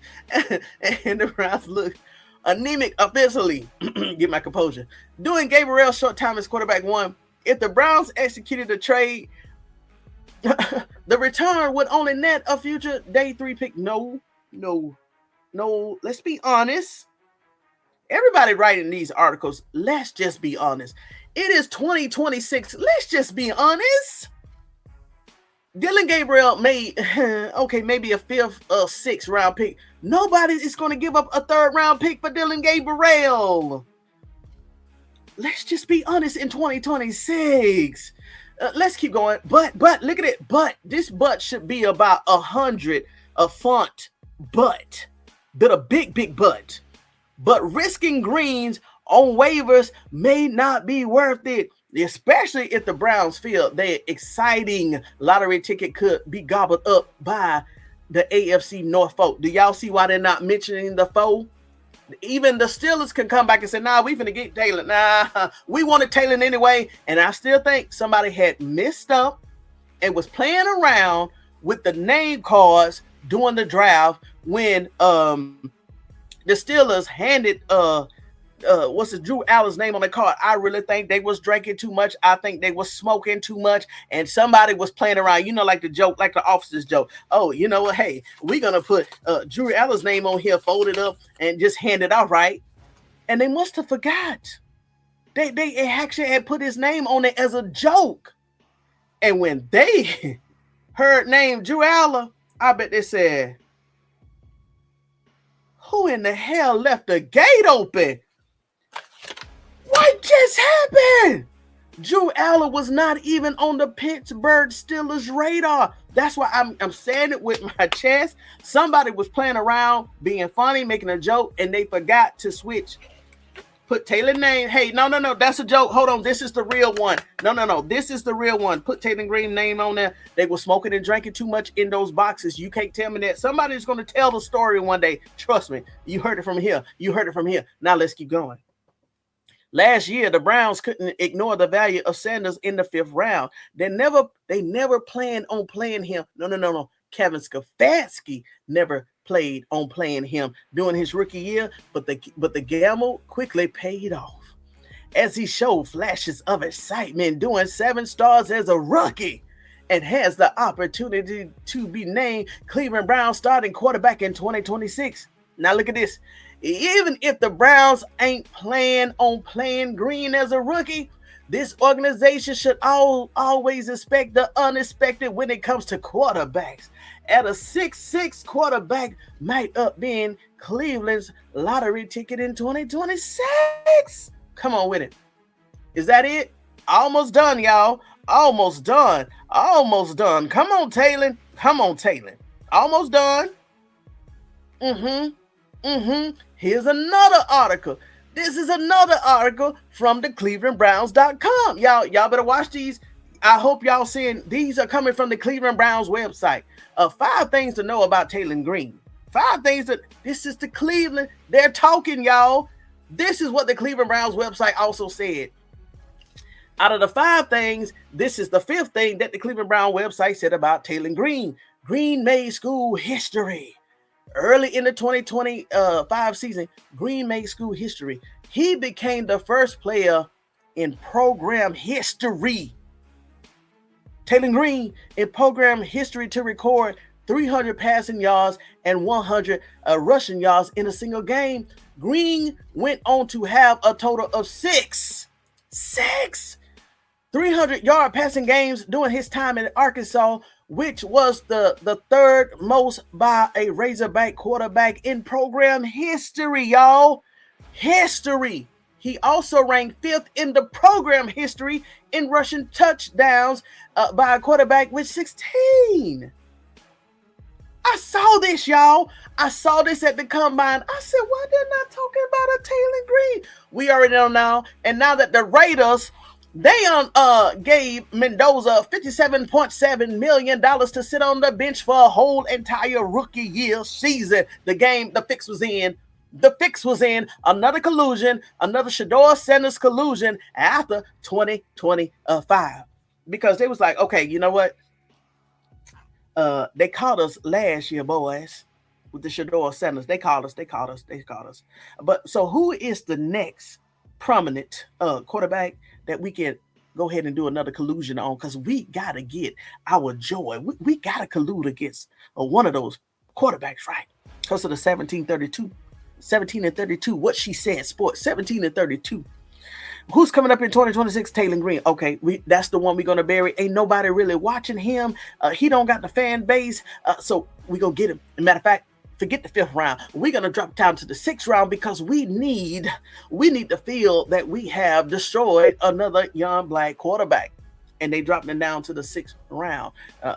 And the Browns look anemic offensively. Get my composure. Doing Gabriel's short time as quarterback 1 if the Browns executed the trade, the return would only net a future day 3 pick. No. Let's be honest. Everybody writing these articles, let's just be honest. It is 2026. Let's just be honest. Dillon Gabriel made, maybe a 5th or 6th round pick. Nobody is going to give up a 3rd round pick for Dillon Gabriel. Let's just be honest in 2026. Let's keep going. But look at it. But this but should be about 100, a font but. But a big but. But risking greens on waivers may not be worth it, especially if the Browns feel their exciting lottery ticket could be gobbled up by the AFC North foe. Do y'all see why they're not mentioning the foe? Even the Steelers can come back and say, nah, we finna get Taylen. Nah, we wanted Taylen anyway. And I still think somebody had messed up and was playing around with the name cards during the draft when the Steelers handed Drew Allen's name on the card. I really think they was drinking too much. I think they was smoking too much, and somebody was playing around. Like the joke, like the officers joke. Oh, you know what? Hey, we're gonna put Drew Allen's name on here, folded up, and just hand it out, right? And they must have forgot. They actually had put his name on it as a joke. And when they heard name Drew Allen, I bet they said, "Who in the hell left the gate open? What just happened?" Drew Allen was not even on the Pittsburgh Steelers radar. That's why I'm saying it with my chest. Somebody was playing around, being funny, making a joke, and they forgot to switch. Put Taylen name. Hey, no, that's a joke. Hold on, this is the real one. No, this is the real one. Put Taylen Green name on there. They were smoking and drinking too much in those boxes. You can't tell me that. Somebody's going to tell the story one day. Trust me. You heard it from here. Now let's keep going. Last year, the Browns couldn't ignore the value of Sanders in the 5th round. They never planned on playing him. No. Kevin Stefanski never played on playing him during his rookie year, but the gamble quickly paid off as he showed flashes of excitement doing 7 stars as a rookie and has the opportunity to be named Cleveland Browns starting quarterback in 2026. Now look at this. Even if the Browns ain't planning on playing Green as a rookie, this organization should always expect the unexpected when it comes to quarterbacks. At a 6'6" quarterback might up being Cleveland's lottery ticket in 2026. Come on with it. Is that it? Almost done, y'all. Almost done. Come on, Taylen. Almost done. Here's another article. This is another article from the ClevelandBrowns.com. Y'all better watch these. I hope y'all seeing these are coming from the Cleveland Browns website. 5 things to know about Taylen Green. 5 things this is the Cleveland. They're talking, y'all. This is what the Cleveland Browns website also said. Out of the 5 things, this is the 5th thing that the Cleveland Brown website said about Taylen Green. Green made school history. Early in the 2025 season, Green made school history. He became the first player in program history. Taylen Green in program history to record 300 passing yards and 100 rushing yards in a single game. Green went on to have a total of 6 300-yard passing games during his time in Arkansas, which was the 3rd most by a Razorback quarterback in program history, y'all. History. He also ranked 5th in the program history in rushing touchdowns by a quarterback with 16. I saw this, y'all. I saw this at the combine. I said, why they're not talking about a Taylen Green? We already know now. And now that the Raiders, they gave Mendoza $57.7 million to sit on the bench for a whole entire rookie year season. The fix was in. Another collusion, another Shedeur Sanders collusion after 2025. Because they was like, okay, you know what? They caught us last year, boys, with the Shedeur Sanders. They caught us. But so who is the next prominent quarterback that we can go ahead and do another collusion on, because we got to get our joy. We got to collude against one of those quarterbacks, right? Because of the 17-32. 17 and 32. What she said, sports, 17 and 32. Who's coming up in 2026? Taylen Green. Okay, that's the one we're going to bury. Ain't nobody really watching him. He don't got the fan base. So we going to get him. As a matter of fact, forget the 5th round. We're going to drop down to the 6th round because we need to feel that we have destroyed another young black quarterback. And they dropped him down to the 6th round.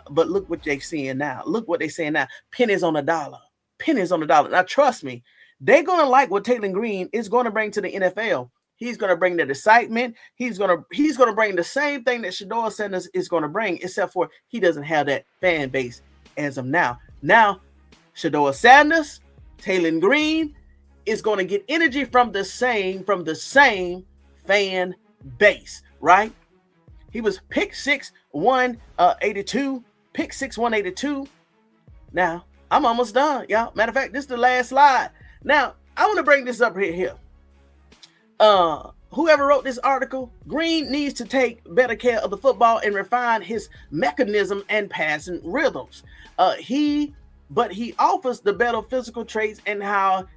But look what they're seeing now. Look what they're saying now. Pennies on the dollar. Pennies on the dollar. Now, trust me, they're going to like what Taylen Green is going to bring to the NFL. He's going to bring the excitement. He's going to bring the same thing that Shedeur Sanders is going to bring, except for he doesn't have that fan base as of now. Now, Shedeur Sanders, Taylen Green is going to get energy from the same fan base, right? He was pick 6, 182, pick 6, 182. Now, I'm almost done, y'all. Matter of fact, this is the last slide. Now, I want to bring this up here. Whoever wrote this article, Green needs to take better care of the football and refine his mechanism and passing rhythms. He offers the better physical traits and how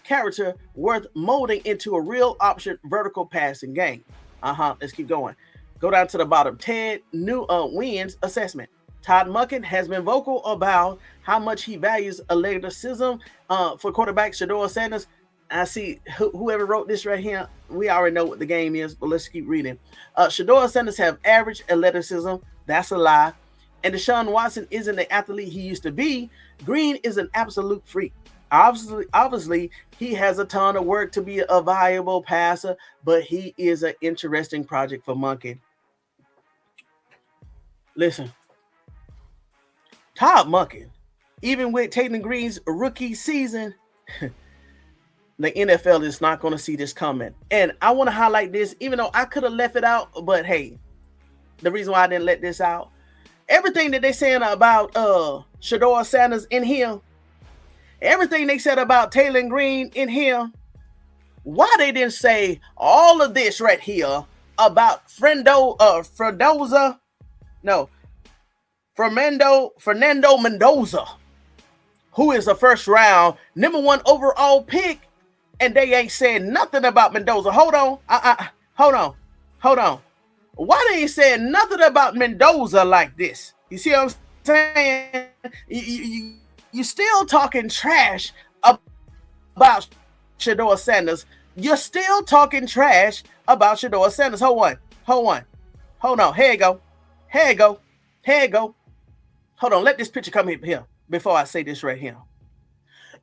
character worth molding into a real option vertical passing game. Let's keep going. Go down to the bottom. Ted Nguyen's assessment. Todd Monken has been vocal about how much he values athleticism for quarterback Shedeur Sanders. I see whoever wrote this right here, we already know what the game is, but let's keep reading. Shedeur Sanders have average athleticism. That's a lie. And Deshaun Watson isn't the athlete he used to be. Green is an absolute freak. Obviously, he has a ton of work to be a viable passer, but he is an interesting project for Monken. Listen, Todd Monken, even with Taylen Green's rookie season, the NFL is not going to see this coming. And I want to highlight this, even though I could have left it out, but hey, the reason why I didn't let this out, everything that they saying about Shedeur Sanders in here, everything they said about Taylen Green in here, why they didn't say all of this right here about Fernando Mendoza, who is a first round number 1 overall pick, and they ain't saying nothing about Mendoza. Hold on. Why they ain't saying nothing about Mendoza like this? You see what I'm saying? You still talking trash about Shedeur Sanders. You're still talking trash about Shedeur Sanders. Hold on. Here you go. Hold on. Let this picture come here before I say this right here.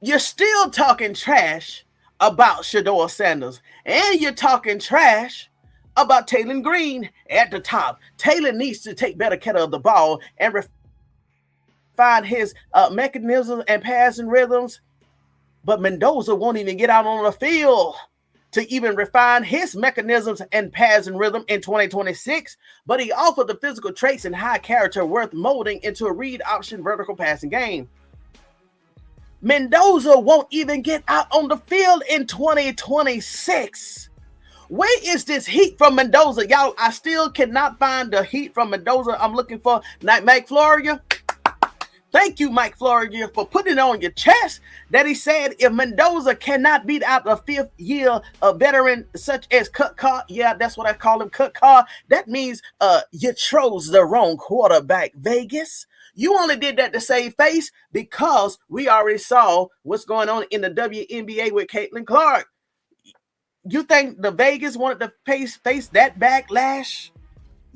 You're still talking trash about Shedeur Sanders, and you're talking trash about Taylen Green at the top. Taylen needs to take better care of the ball and refine his mechanisms and passing rhythms, but Mendoza won't even get out on the field to even refine his mechanisms and passing rhythm in 2026, but he offered the physical traits and high character worth molding into a read option vertical passing game. Mendoza won't even get out on the field in 2026. Where is this heat from Mendoza? Y'all, I still cannot find the heat from Mendoza. I'm looking for Mike Floria. Thank you, Mike Floria, for putting it on your chest that he said if Mendoza cannot beat out a 5th-year veteran such as Cut Carr, yeah, that's what I call him, Cut Carr, that means you chose the wrong quarterback, Vegas. You only did that to save face because we already saw what's going on in the WNBA with Caitlin Clark. You think the Vegas wanted to face that backlash?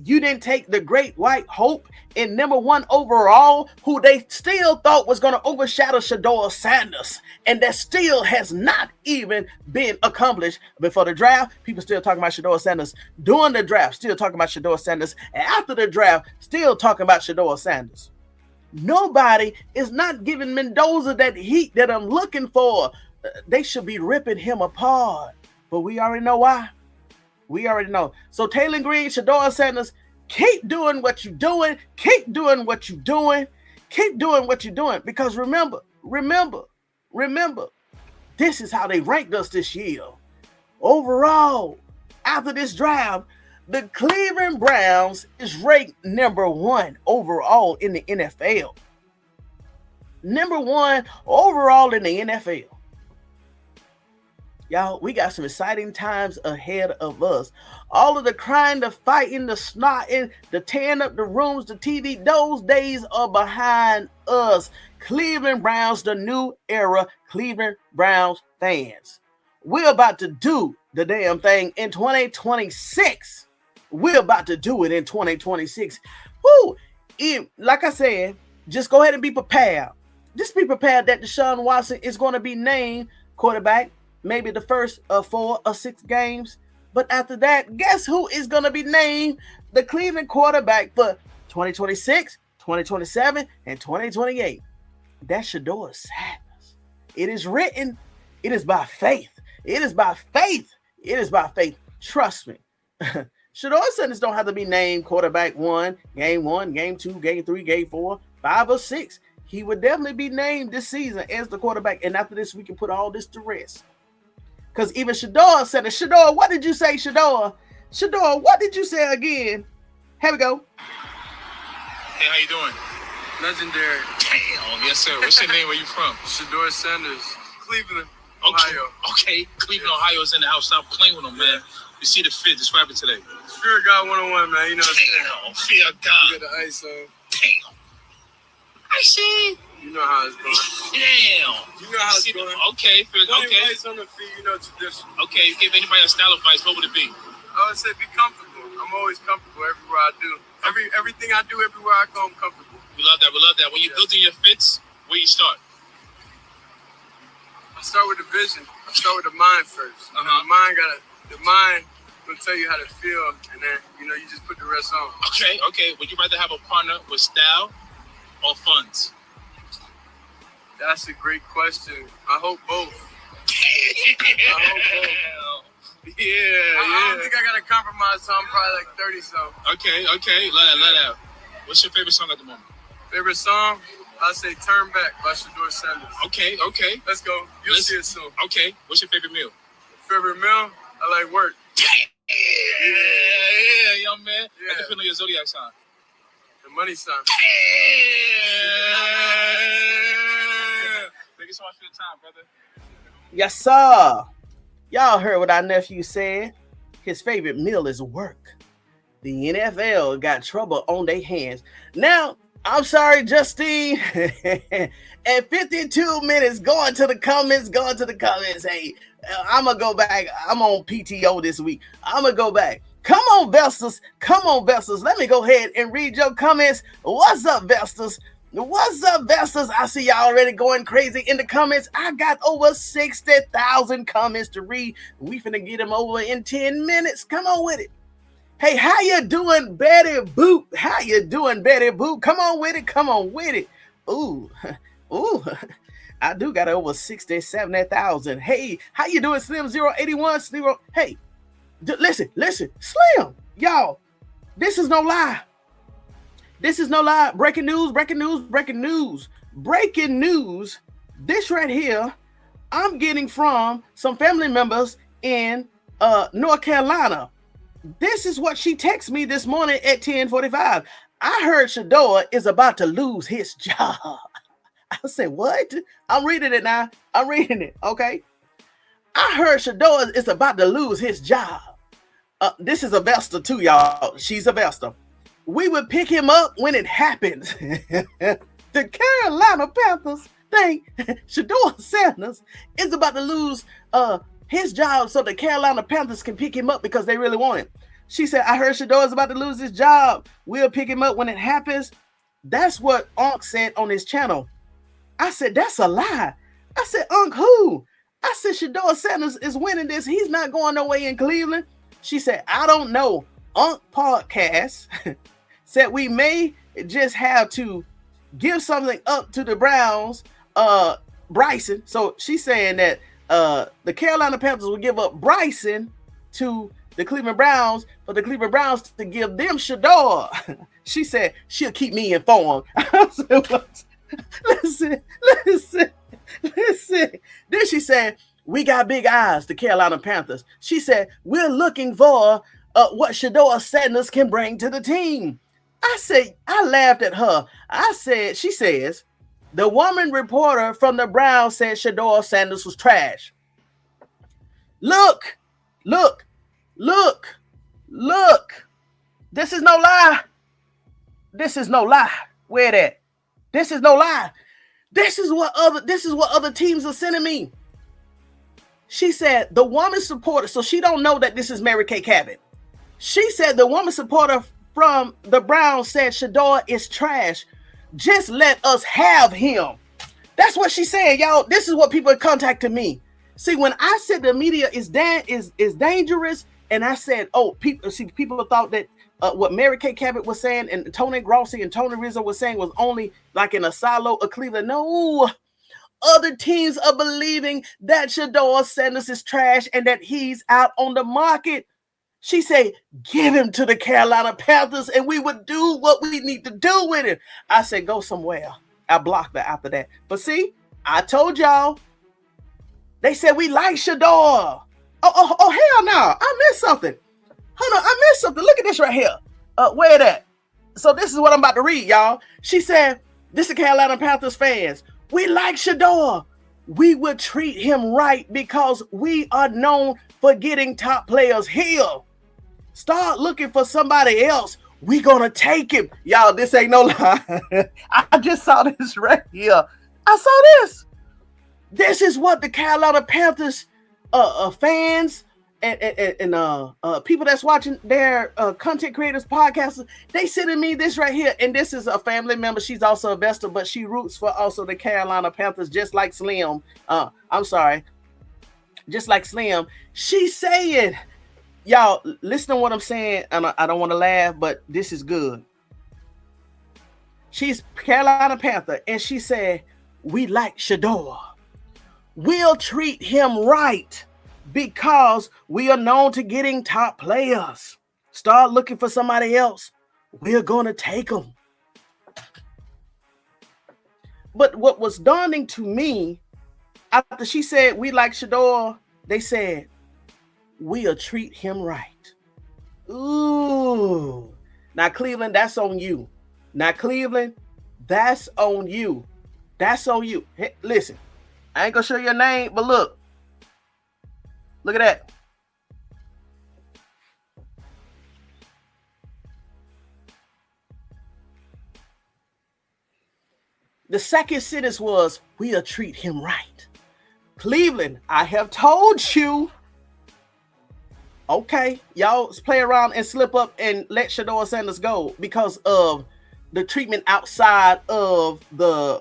You didn't take the great white hope in number 1 overall, who they still thought was going to overshadow Shedeur Sanders, and that still has not even been accomplished before the draft. People still talking about Shedeur Sanders during the draft, still talking about Shedeur Sanders, and after the draft, still talking about Shedeur Sanders. Nobody is not giving Mendoza that heat that I'm looking for. They should be ripping him apart, but we already know why. We already know. So Taylen Green, Shedeur Sanders, keep doing what you're doing. Keep doing what you're doing. Keep doing what you're doing. Because remember, this is how they ranked us this year. Overall, after this draft, The Cleveland Browns is ranked number 1 overall in the NFL. Number 1 overall in the NFL. Y'all, we got some exciting times ahead of us. All of the crying, the fighting, the snotting, the tearing up the rooms, the TV, those days are behind us. Cleveland Browns, the new era, Cleveland Browns fans. We're about to do the damn thing in 2026. We're about to do it in 2026. Woo! Like I said, just go ahead and be prepared. Just be prepared that Deshaun Watson is going to be named quarterback, maybe the first 4 or 6 games. But after that, guess who is going to be named the Cleveland quarterback for 2026, 2027, and 2028? That's Shedeur Sanders. It is written. It is by faith. It is by faith. It is by faith. Trust me. Shedeur Sanders don't have to be named quarterback 1, game 2, game 3, game 4, 5, or 6. He would definitely be named this season as the quarterback. And after this, we can put all this to rest. Because even Shedeur said it. Shedeur, what did you say, Shedeur? Shedeur, what did you say again? Here we go. Hey, how you doing? Legendary. Damn, yes, sir. What's your name? Where you from? Shedeur Sanders. Cleveland, Okay. Ohio. Okay, Cleveland, Ohio's in the house. Stop playing with them, man. You see the fit. Describe it today. Fear of God 101, man. You know what Damn, fear of I'm saying? God. Get the ice on. Damn. I see. You know how it's going. Damn. You know how it's See the- going. Okay, okay. Ice on the feet, you know tradition. Okay, give anybody a style advice, what would it be? I would say be comfortable. I'm always comfortable everywhere I do. Everything I do, everywhere I go, I'm comfortable. We love that. We love that. When you're building your fits, where you start? I start with the vision. I start with the mind first. The mind will tell you how to feel, and then you just put the rest on. Okay. Would you rather have a partner with style or funds? That's a great question. I hope both. I don't think I gotta compromise, so I'm probably like 30 so. Okay. Let that. What's your favorite song at the moment? Favorite song? I'll say Turn Back by Shedeur Sanders. Okay. Let's go. You'll see it soon. Okay. What's your favorite meal? Favorite meal? I like work. Yeah, young man. Yeah. I can feel your zodiac sign. The money sign. Thank you so much for your time, brother. Yes, sir. Y'all heard what our nephew said. His favorite meal is work. The NFL got trouble on their hands. Now, I'm sorry, Justine. At 52 minutes, going to the comments. Hey, I'm going to go back. I'm on PTO this week. I'm going to go back. Come on, Vestas. Let me go ahead and read your comments. What's up, Vestas? I see y'all already going crazy in the comments. I got over 60,000 comments to read. We finna get them over in 10 minutes. Come on with it. Hey, how you doing, Betty Boop? Come on with it. Ooh. I do got over 70,000. Hey, how you doing, Slim 081? Hey, listen, Slim, y'all, this is no lie. Breaking news. This right here, I'm getting from some family members in North Carolina. This is what she texted me this morning at 10:45. I heard Shedeur is about to lose his job. I said, what? I'm reading it now. Okay. I heard Shedeur is about to lose his job. This is a Vesta too, y'all. She's a Vesta. We would pick him up when it happens. The Carolina Panthers think Shedeur Sanders is about to lose his job so the Carolina Panthers can pick him up because they really want him. She said, I heard Shedeur is about to lose his job. We'll pick him up when it happens. That's what Unc said on his channel. I said, that's a lie. I said, Unc, who? I said, Shedeur Sanders is winning this. He's not going no way in Cleveland. She said, I don't know. Unc podcast said we may just have to give something up to the Browns, Bryson. So she's saying that the Carolina Panthers will give up Bryson to the Cleveland Browns for the Cleveland Browns to give them Shedeur. She said she'll keep me informed. I said, what? Listen. Then she said, we got big eyes, the Carolina Panthers. She said, we're looking for what Shedeur Sanders can bring to the team. I laughed at her. She says, the woman reporter from the Browns said Shedeur Sanders was trash. Look. This is no lie. Where that? This is no lie. This is what other teams are sending me. She said the woman supporter, so she don't know that this is Mary Kay Cabot. She said the woman supporter from the Browns said Shedeur is trash. Just let us have him. That's what she said, y'all. This is what people are contacting me. See, when I said the media is dangerous, and I said, people thought that what Mary Kay Cabot was saying and Toney Grossi and Tony Rizzo was saying was only like in a silo of Cleveland. No. Other teams are believing that Shedeur Sanders is trash and that he's out on the market. She said, give him to the Carolina Panthers and we would do what we need to do with him. I said, go somewhere. I blocked her after that. But see, I told y'all, they said we like Shedeur. Oh, hell no. I missed something. Hold on, I missed something. Look at this right here. Where that? So this is what I'm about to read, y'all. She said, this is Carolina Panthers fans. We like Shedeur. We would treat him right because we are known for getting top players here. Start looking for somebody else. We gonna take him. Y'all, this ain't no lie. I just saw this right here. I saw this. This is what the Carolina Panthers fans and people that's watching their content creators podcasts, they sending me this right here. And this is a family member. She's also a investor, but she roots for also the Carolina Panthers, just like Slim. Just like Slim. She's saying, y'all, listen to what I'm saying. And I don't want to laugh, but this is good. She's Carolina Panther, and she said, we like Shedeur. We'll treat him right because we are known to getting top players. Start looking for somebody else. We're going to take them. But what was dawning to me, after she said, we like Shedeur, they said, we'll treat him right. Ooh. Now, Cleveland, that's on you. Now, Cleveland, that's on you. That's on you. Hey, listen, I ain't going to show you your name, but look. Look at that. The second sentence was, we'll treat him right. Cleveland, I have told you. Okay, y'all play around and slip up and let Shedeur Sanders go because of the treatment outside of the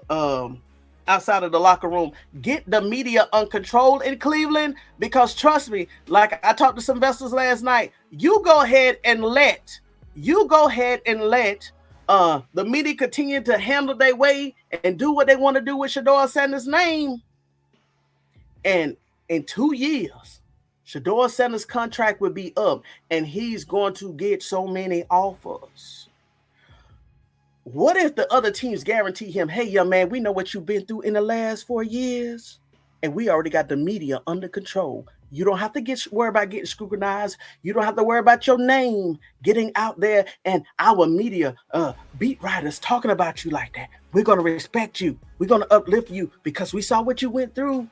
locker room. Get the media uncontrolled in Cleveland, because trust me, like I talked to some investors last night, you go ahead and let the media continue to handle their way and do what they want to do with Shedeur Sanders' name. And in 2 years, Shedeur Sanders' contract will be up and he's going to get so many offers. What if the other teams guarantee him, hey, young man, we know what you've been through in the last 4 years, and we already got the media under control. You don't have to worry about getting scrutinized. You don't have to worry about your name getting out there and our media beat writers talking about you like that. We're going to respect you. We're going to uplift you because we saw what you went through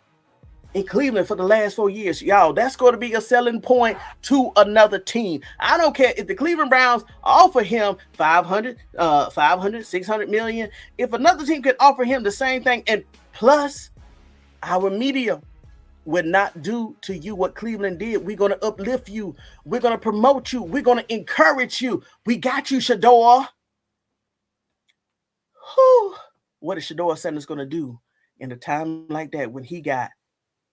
in Cleveland for the last 4 years. Y'all, that's going to be a selling point to another team. I don't care if the Cleveland Browns offer him 500, 600 million. If another team could offer him the same thing, and plus our media would not do to you what Cleveland did. We're going to uplift you. We're going to promote you. We're going to encourage you. We got you, Shedeur. Whew. What is Shedeur Sanders going to do in a time like that when he got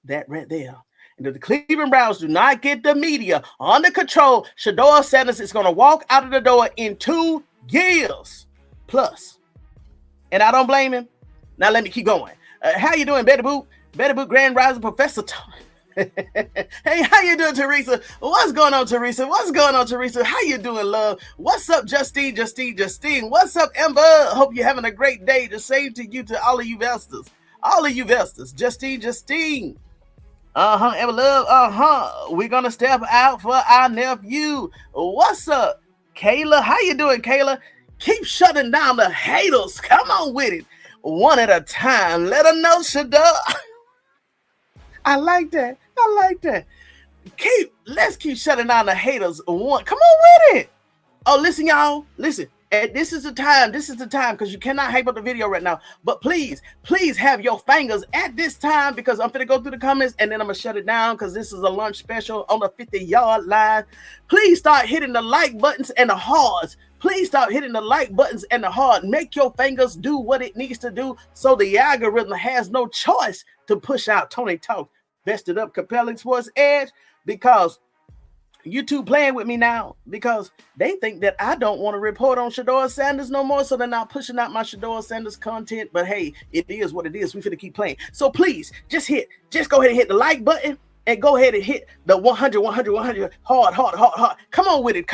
that right there? And if the Cleveland Browns do not get the media under control, Shedeur Sanders is going to walk out of the door in 2 years plus. And I don't blame him. Now let me keep going. How you doing, Betty Boop? Betty Boop, Grand Rising Professor Tony. Hey, how you doing, Teresa? What's going on, Teresa? What's going on, Teresa? How you doing, love? What's up, Justine? What's up, Amber? Hope you're having a great day. The same to you, to all of you investors. All of you investors. Justine. Ever love. We're gonna step out for our nephew. What's up, Kayla? How you doing, Kayla? Keep shutting down the haters. Come on with it. One at a time. Let them know, Shedeur. I like that. Let's keep shutting down the haters. One. Come on with it. Oh, listen, y'all. Listen. And this is the time, because you cannot hype up the video right now. But please have your fingers at this time, because I'm finna go through the comments and then I'm gonna shut it down, because this is a lunch special on the 50-yard line. Please start hitting the like buttons and the hearts. Make your fingers do what it needs to do, so the algorithm has no choice to push out Toney Talk, Vested Up, Compelling Sports Edge, because YouTube playing with me now, because they think that I don't want to report on Shedeur Sanders no more, so they're not pushing out my Shedeur Sanders content. But hey, it is what it is. We finna keep playing. So please, just go ahead and hit the like button, and go ahead and hit the 100 hard. Come on with it.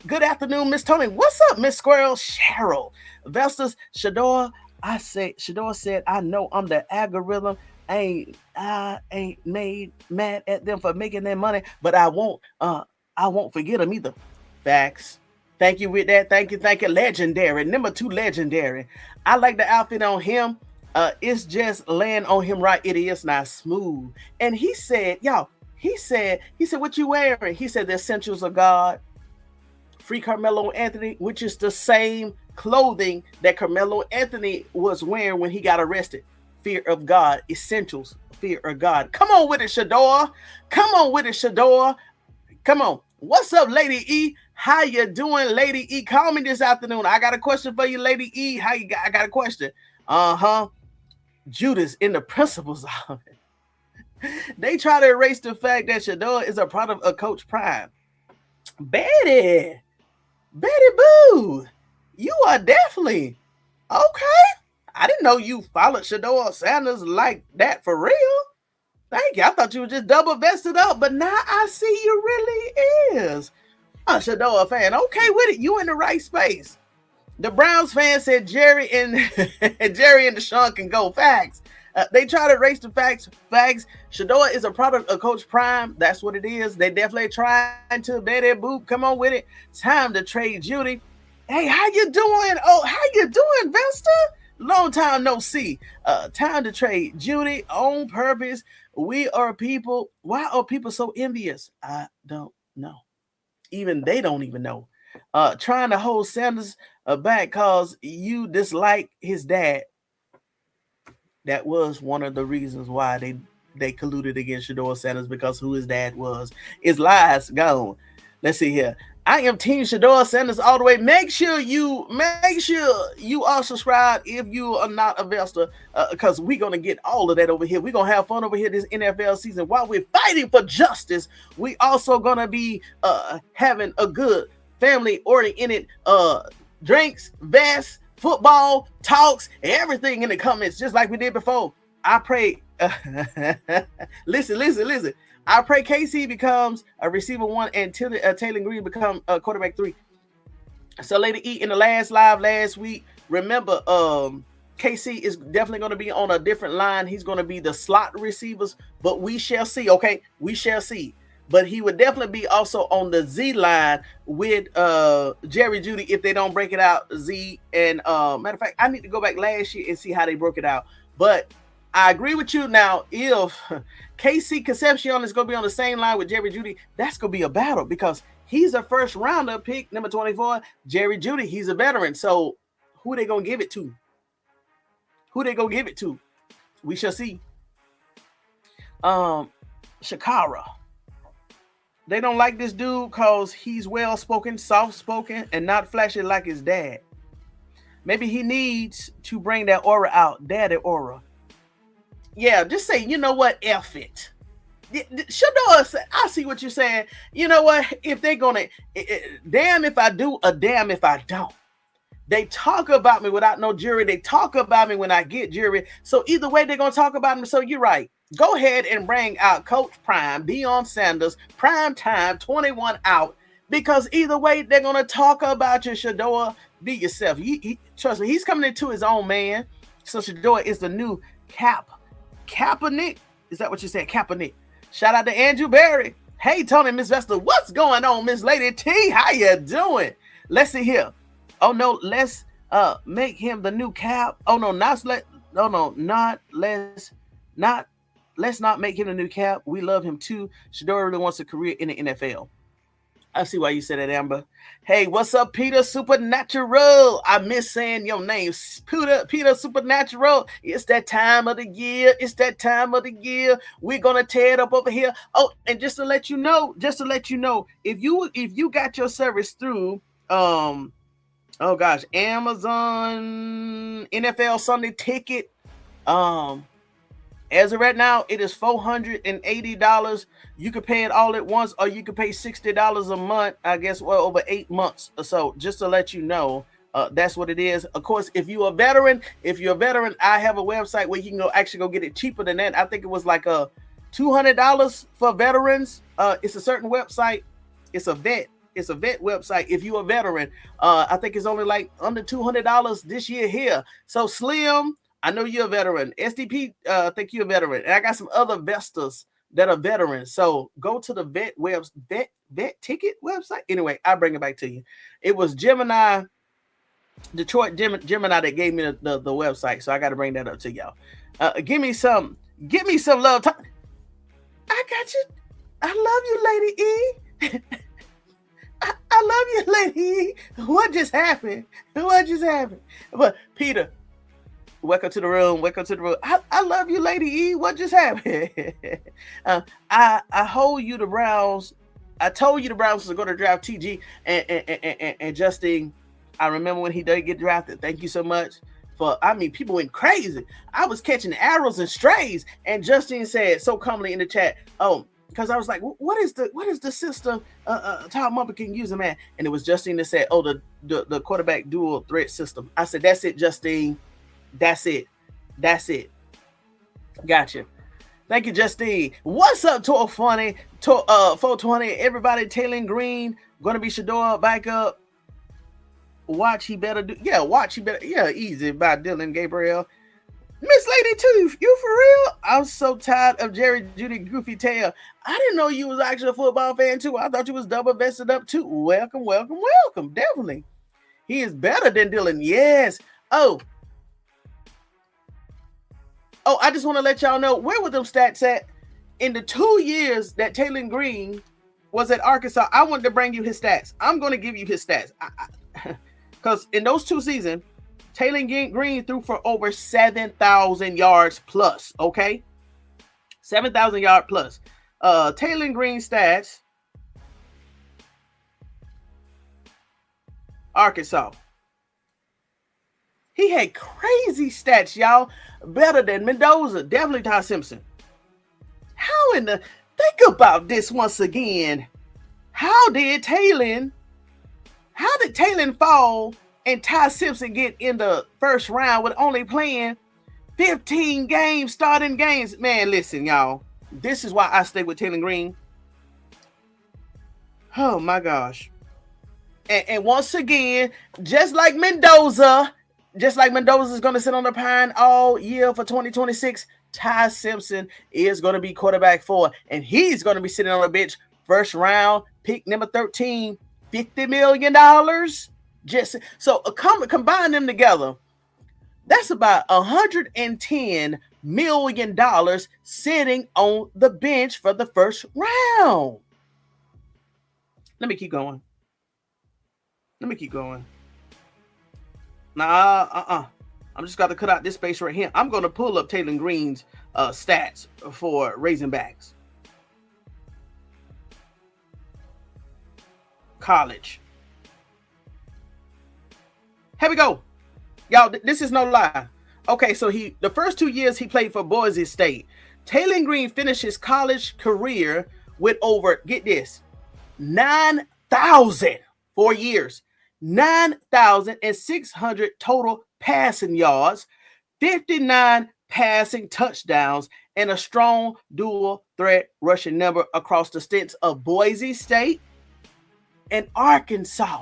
Good afternoon, Miss Toney. What's up, Miss Squirrel? Cheryl Vestas, Shedeur. Shedeur said, I know I'm the algorithm. I ain't mad at them for making their money, but I won't forget them either. Facts. Thank you with that. Thank you. Legendary. Number 2, legendary. I like the outfit on him. It's just laying on him right. It is not smooth. And he said, what you wearing? He said the essentials of God. Free Carmelo Anthony, which is the same clothing that Carmelo Anthony was wearing when he got arrested. Fear of God, essentials, fear of God. Come on with it, Shedeur. Come on. What's up, Lady E? How you doing, Lady E? Call me this afternoon. I got a question for you, Lady E. I got a question. Judas in the principal's office. They try to erase the fact that Shedeur is a product of Coach Prime. Betty Boo, you are definitely okay. I didn't know you followed Shedeur Sanders like that for real. Thank you. I thought you were just double vested up, but now I see you really is a Shedeur fan. Okay with it. You in the right space. The Browns fan said Jerry and Deshaun can go. Facts. They try to erase the facts. Shedeur is a product of Coach Prime. That's what it is. They definitely trying to. Betty Boop, come on with it. Time to trade Jeudy. Hey, how you doing? How you doing, Vesta? Long time no see. Time to trade Jeudy on purpose. We are people. Why are people so envious? I don't know. Even they don't even know. Trying to hold Sanders back because you dislike his dad. That was one of the reasons why they colluded against Shedeur Sanders, because who his dad was. His lies gone. Let's see here. I am Team Shedeur Sanders all the way. Make sure you are subscribed if you are not a Vesta, because we're gonna get all of that over here. We're gonna have fun over here this NFL season while we're fighting for justice. We also gonna be having a good family oriented drinks, vests, football talks, everything in the comments, just like we did before. I pray. Listen. I pray KC becomes a receiver 1 and Taylen Green become a quarterback 3. So Lady E, in the last live last week, remember KC is definitely going to be on a different line. He's going to be the slot receivers, but we shall see. Okay, we shall see. But he would definitely be also on the Z line with Jerry Jeudy if they don't break it out. Z and matter of fact, I need to go back last year and see how they broke it out. But I agree with you. Now, if KC Concepcion is going to be on the same line with Jerry Jeudy, that's going to be a battle, because he's a first rounder pick, number 24. Jerry Jeudy, he's a veteran. So who are they going to give it to? We shall see. Shakara. They don't like this dude because he's well-spoken, soft-spoken, and not flashy like his dad. Maybe he needs to bring that aura out, daddy aura. Yeah, just say, you know what, F it. Shedeur, I see what you're saying. You know what, if they're going to, damn if I do, or damn if I don't. They talk about me without no jury. They talk about me when I get jury. So either way, they're going to talk about me. So you're right. Go ahead and bring out Coach Prime, Deion Sanders, prime time, 21 out. Because either way, they're going to talk about you, Shedeur. Be yourself. Trust me, he's coming into his own, man. So Shedeur is the new cap Kaepernick. Is that what you said? Kaepernick. Shout out to Andrew Berry. Hey, Tony, Miss Vesta, what's going on, Miss Lady T? How you doing? Let's see here. Oh no, let's make him the new Cap. Oh no, let's not make him the new Cap. We love him too. Shedeur really wants a career in the NFL. I see why you said that, Amber. Hey, what's up, Peter Supernatural? I miss saying your name. Peter Supernatural. It's that time of the year. It's that time of the year. We're gonna tear it up over here. Oh, and just to let you know, if you got your service through Amazon NFL Sunday Ticket, as of right now, it is $480. You can pay it all at once, or you can pay $60 a month, I guess, well, over 8 months or so, just to let you know. That's what it is. Of course, if you're a veteran, I have a website where you can actually go get it cheaper than that. I think it was like $200 for veterans. It's a certain website. It's a vet website. If you're a veteran, I think it's only like under $200 this year here. So Slim, I know you're a veteran. SDP, I think you're a veteran. And I got some other Vestas that are veterans. So go to the vet ticket website. Anyway, I'll bring it back to you. It was Detroit Gemini that gave me the website. So I got to bring that up to y'all. Give me some love. I got you. I love you, Lady E. I love you, Lady E. What just happened? But Peter, welcome to the room. I love you, Lady E. What just happened? I told you the Browns was going to draft TG and Justin. I remember when he did get drafted. Thank you so much people went crazy. I was catching arrows and strays, and Justin said so calmly in the chat, because I was like, what is the system Todd Monken can use him at? And it was Justin that said, the quarterback dual threat system. I said, that's it, Justin. That's it. Gotcha. Thank you, Justine. What's up, 420? Everybody, Taylen Green gonna be Shedeur backup. Watch he better. Yeah, easy by Dylan Gabriel. Miss Lady too, you for real? I'm so tired of Jerry Judy goofy tail. I didn't know you was actually a football fan too. I thought you was double vested up too. Welcome. Definitely. He is better than Dylan. Yes. Oh, I just want to let y'all know, where were them stats at? In the 2 years that Taylen Green was at Arkansas, I wanted to bring you his stats. I'm going to give you his stats. Because in those 2 seasons, Taylen Green threw for over 7,000 yards plus, okay? 7,000 yard plus. Taylen Green stats, Arkansas. He had crazy stats, y'all. Better than Mendoza. Definitely Ty Simpson. Think about this once again. How did Taylen fall and Ty Simpson get in the first round with only playing 15 games, starting games? Man, listen, y'all. This is why I stay with Taylen Green. Oh, my gosh. And once again, just like Mendoza is going to sit on the pine all year for 2026, Ty Simpson is going to be quarterback 4, and he's going to be sitting on the bench first round, pick number 13, $50 million. Just so combine them together, that's about $110 million sitting on the bench for the first round. Let me keep going. Nah, I'm just got to cut out this space right here. I'm going to pull up Taylen Green's stats for Razorbacks. College. Here we go. Y'all, this is no lie. Okay, so the first 2 years he played for Boise State. Taylen Green finished his college career with over, get this, 9,000 4 years. 9,600 total passing yards, 59 passing touchdowns, and a strong dual threat rushing number across the stints of Boise State and Arkansas.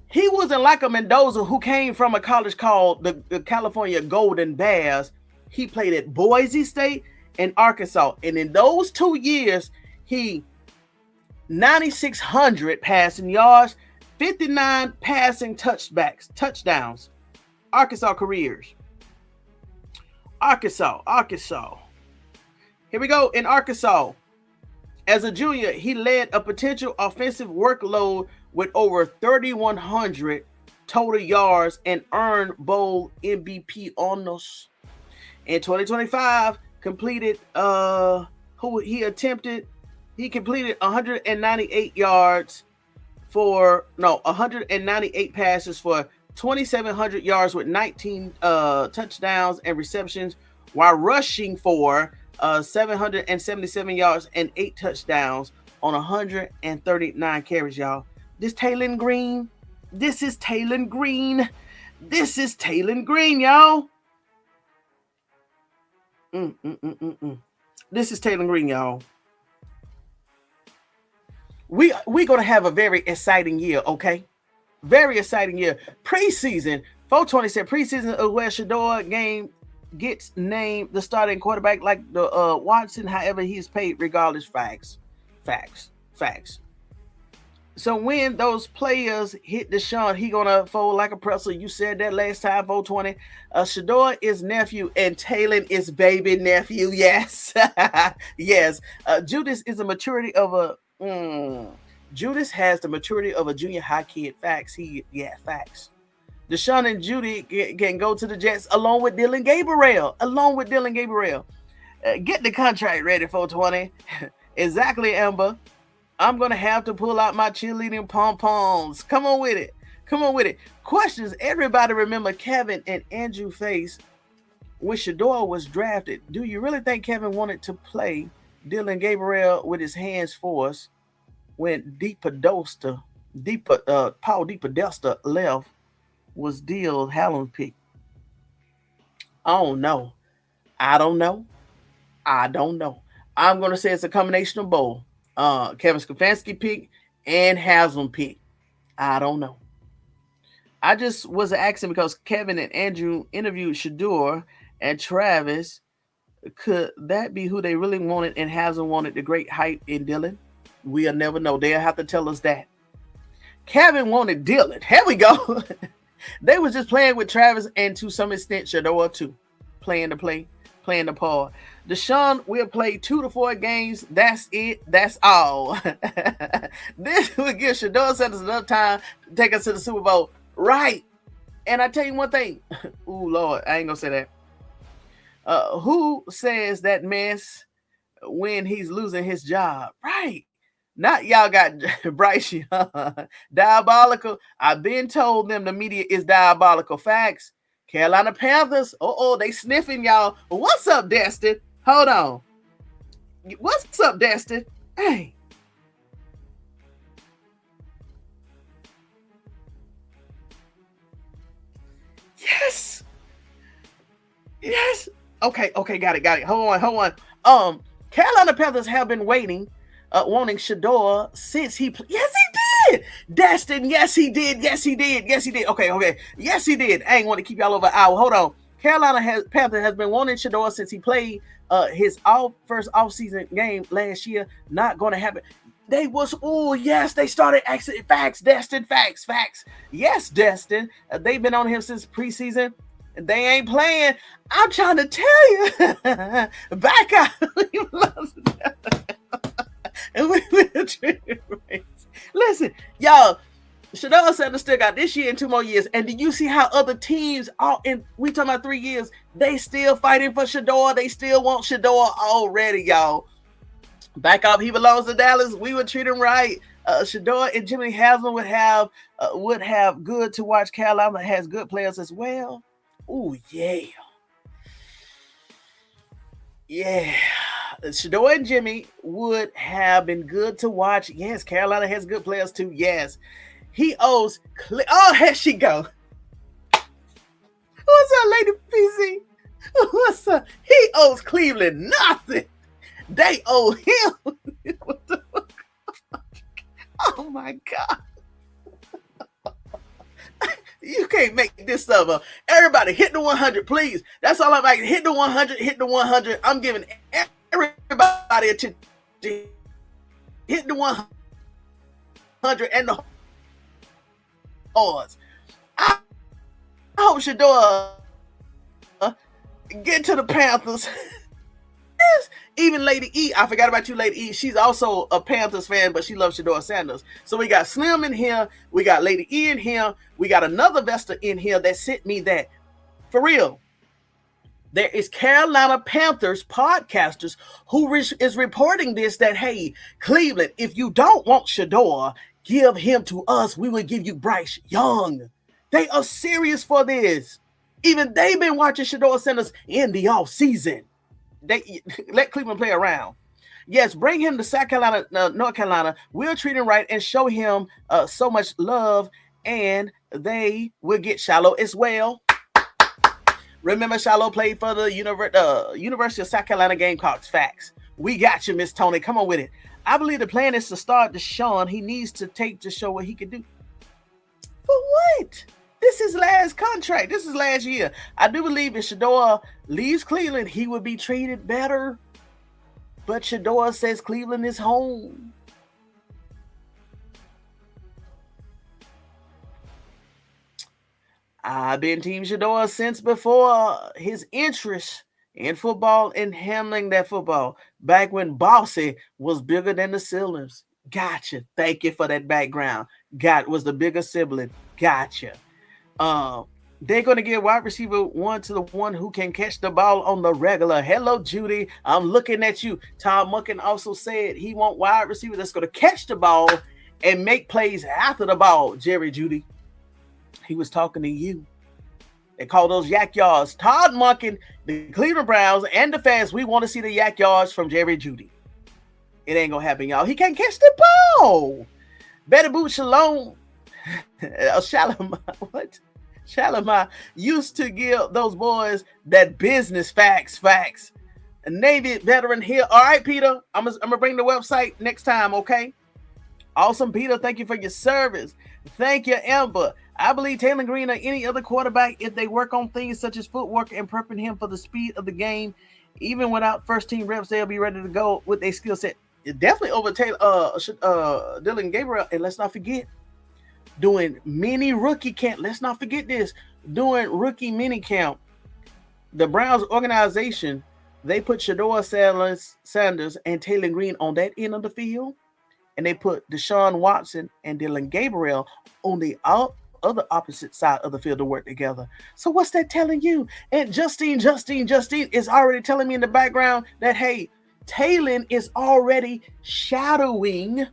He wasn't like a Mendoza who came from a college called the California Golden Bears He played at Boise State and Arkansas. And in those 2 years, he 9,600 passing yards, 59 passing touchdowns. Arkansas careers. Arkansas. Here we go. In Arkansas, as a junior, he led a potential offensive workload with over 3,100 total yards and earned bowl MVP honors. In 2025, he completed 198 passes for 2,700 yards with 19 touchdowns and receptions, while rushing for 777 yards and 8 touchdowns on 139 carries, y'all. This is Taylen Green, y'all. This is Taylen Green, y'all. We're going to have a very exciting year, okay? Very exciting year. Preseason, 420 said preseason where Shedeur game gets named the starting quarterback like the Watson. However, he's paid regardless. Facts. So when those players hit Deshaun, he gonna fold like a pretzel. You said that last time, 420. Shedeur is nephew and Taylen is baby nephew. Yes, yes. Judas is a maturity of a. Judas has the maturity of a junior high kid. Facts. Facts. Deshaun and Jeudy can go to the Jets along with Dillon Gabriel. Get the contract ready, 420. Exactly, Amber. I'm going to have to pull out my cheerleading pom-poms. Come on with it. Questions everybody remember Kevin and Andrew faced when Shedeur was drafted. Do you really think Kevin wanted to play Dillon Gabriel with his hands forced when Paul DePodesta left? Was Deal Hallam pick? I don't know. I'm going to say it's a combination of both. Kevin Stefanski pick and Haslam pick. I don't know. I just was asking because Kevin and Andrew interviewed Shedeur and Travis. Could that be who they really wanted and Haslam wanted the great hype in Dillon? We'll never know. They'll have to tell us that. Kevin wanted Dillon. Here we go. They was just playing with Travis and to some extent Shedeur too. Playing the part. Deshaun will play 2 to 4 games. That's it. That's all. This will give Shedeur Sanders enough time to take us to the Super Bowl. Right. And I tell you one thing. Ooh, Lord, I ain't gonna say that. Who says that mess when he's losing his job? Right. Not y'all got Bryce Young. Diabolical. I've been told them the media is diabolical. Facts. Carolina Panthers. They sniffing y'all. What's up, Destin? Hold on. What's up, Destin? Hey. Yes. Okay, got it. Hold on. Carolina Panthers have been wanting Shedeur since he played. Yes, he did. Destin, yes, he did. Okay. Yes, he did. I ain't want to keep y'all over an hour. Hold on. Carolina Panthers has been wanting Shedeur since he played his first offseason game last year. Not going to happen. They started asking facts, Destin, facts. Yes, Destin. They've been on him since preseason. They ain't playing. I'm trying to tell you. Back out. Listen, y'all, Shedeur Sanders still got this year and 2 more years. And do you see how other teams we talking about 3 years, they still fighting for Shedeur. They still want Shedeur already, y'all. Back up, he belongs to Dallas. We would treat him right. Shedeur and Jimmy Haslam would have good to watch. Carolina has good players as well. Oh, yeah. Shedeur and Jimmy would have been good to watch. Yes, Carolina has good players too. Yes. He owes here she go. What's up, Lady PC? What's up? He owes Cleveland nothing. They owe him. What the fuck? Oh my God. You can't make this stuff up. Everybody, hit the 100, please. That's all I'm like. Hit the 100, hit the 100. I'm giving everybody attention. Hit the 100 and the odds. I hope Shedeur get to the Panthers. Even Lady E, I forgot about you, Lady E. She's also a Panthers fan, but she loves Shedeur Sanders. So we got Slim in here. We got Lady E in here. We got another Vesta in here that sent me that. For real. There is Carolina Panthers podcasters who is reporting this, that, hey, Cleveland, if you don't want Shedeur, give him to us. We will give you Bryce Young. They are serious for this. Even they've been watching Shedeur Sanders in the offseason. They let Cleveland play around. Yes, bring him to South Carolina, North Carolina. We'll treat him right and show him so much love, and they will get Shiloh as well. Remember, Shiloh played for the University of South Carolina Gamecocks. Facts. We got you, Miss Toney. Come on with it. I believe the plan is to start Deshaun. He needs to take to show what he can do. For what? This is last contract. This is last year. I do believe if Shedeur leaves Cleveland, he would be treated better. But Shedeur says Cleveland is home. I've been Team Shedeur since before his interest in football and handling that football. Back when Bossy was bigger than the Steelers. Gotcha. Thank you for that background. Was the bigger sibling. Gotcha. They're going to give wide receiver one to the one who can catch the ball on the regular. Hello, Jeudy. I'm looking at you. Todd Monken also said he want wide receiver that's going to catch the ball and make plays after the ball. Jeudy. He was talking to you. They call those yak yards. Todd Monken, the Cleveland Browns, and the fans, we want to see the yak yards from Jeudy. It ain't going to happen, y'all. He can't catch the ball. Better boot Shalom. What? Shalimar used to give those boys that business facts. A Navy veteran here. All right, Peter. I'm gonna bring the website next time, okay? Awesome, Peter. Thank you for your service. Thank you, Amber. I believe Taylen Green or any other quarterback, if they work on things such as footwork and prepping him for the speed of the game, even without first-team reps, they'll be ready to go with their skill set. It definitely over Dylan Gabriel. And let's not forget, doing mini rookie camp. Let's not forget this. Doing rookie mini camp. The Browns organization, they put Shedeur Sanders and Taylen Green on that end of the field. And they put Deshaun Watson and Dylan Gabriel on the other opposite side of the field to work together. So what's that telling you? And Justine is already telling me in the background that, hey, Taylen is already shadowing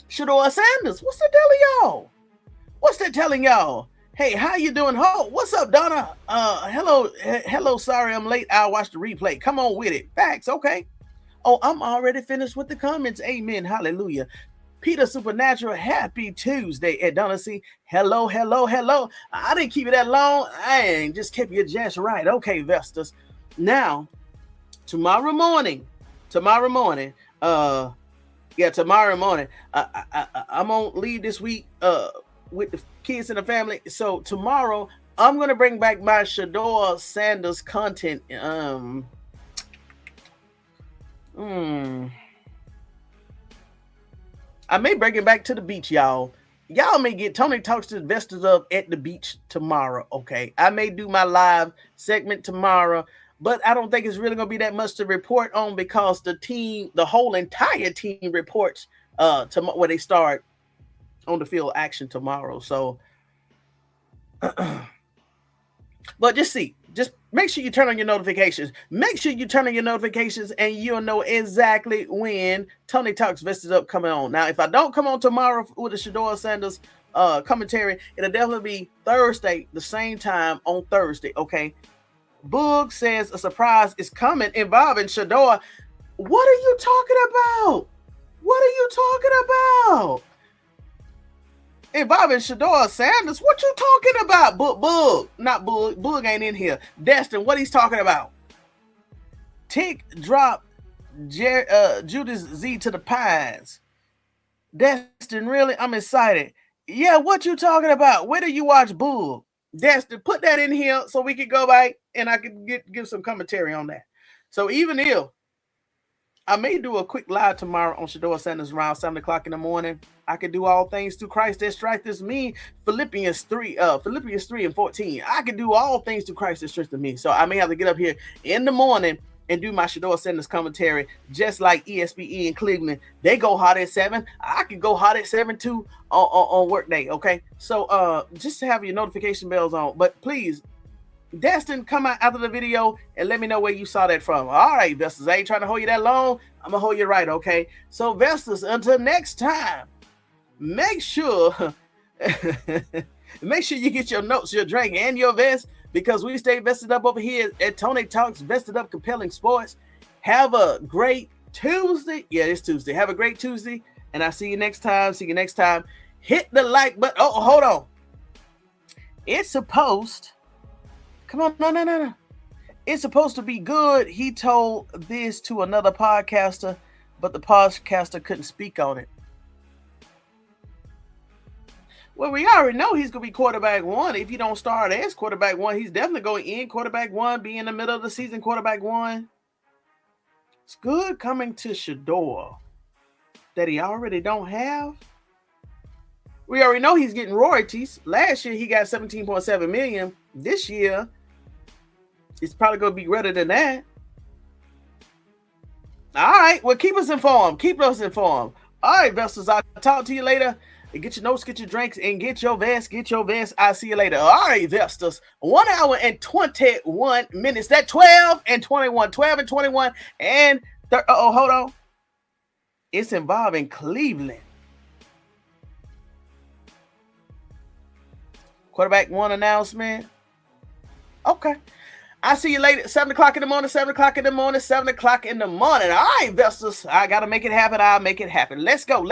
Shedeur Sanders. What's that telling y'all? Hey, how you doing? Oh, what's up, Donna? Hello. Sorry, I'm late. I'll watch the replay. Come on with it. Facts, okay. Oh, I'm already finished with the comments. Amen. Hallelujah. Peter Supernatural, happy Tuesday at Donna C. Hello. I didn't keep it that long. I ain't just kept you just right. Okay, Vestas. Now, tomorrow morning. I'm gonna leave this week with the kids and the family. So tomorrow I'm gonna bring back my Shedeur Sanders content. I may bring it back to the beach, y'all. Y'all may get Toney Talks to Investors up at the beach tomorrow. Okay, I may do my live segment tomorrow, but I don't think it's really gonna be that much to report on because the whole entire team reports where they start on the field action tomorrow. So, but just make sure you turn on your notifications. And you'll know exactly when Toney Talks Vested Up coming on. Now, if I don't come on tomorrow with the Shedeur Sanders commentary, it'll definitely be Thursday, the same time on Thursday, okay? Boog says a surprise is coming involving Shedeur. What are you talking about? Involving Shedeur Sanders? What you talking about? Boog ain't in here. Destin, what he's talking about? Tick drop Judas Z to the Pines. Destin, really? I'm excited. Yeah, what you talking about? Where do you watch Bull? Destin, put that in here so we can go back and I can give some commentary on that. So even if I may do a quick live tomorrow on Shedeur Sanders around 7 o'clock in the morning, I can do all things through Christ that strengthens me. Philippians 3:14. I can do all things through Christ that strengthens me. So I may have to get up here in the morning and do my Shedeur Sanders commentary, just like ESPN in Cleveland. They go hard at 7. I can go hard at 7 too on work day. Okay, so just to have your notification bells on. But please, Destin, come out after the video and let me know where you saw that from. All right, Vestas, I ain't trying to hold you that long. I'm gonna hold you right. Okay, so Vestas, until next time, make sure you get your notes, your drink, and your vest, because we stay vested up over here at Toney Talks, vested up compelling sports. Have a great Tuesday. Yeah, it's Tuesday. Have a great Tuesday, and I'll see you next time. Hit the like button. Oh, hold on. It's supposed. Come on, no. It's supposed to be good. He told this to another podcaster, but the podcaster couldn't speak on it. Well, we already know he's going to be quarterback 1. If you don't start as quarterback 1, he's definitely going in quarterback 1, be in the middle of the season quarterback 1. It's good coming to Shedeur that he already don't have. We already know he's getting royalties. Last year, he got $17.7 million. This year, it's probably going to be greater than that. All right. Well, keep us informed. All right, Vessels. I'll talk to you later. And get your notes, get your drinks, and get your vest. I'll see you later. All right, Vestas. 1 hour and 21 minutes. That 12 and 21. And hold on. It's involving Cleveland. Quarterback 1 announcement. Okay. I'll see you later. 7 o'clock in the morning. All right, Vestas. I got to make it happen. I'll make it happen. Let's go.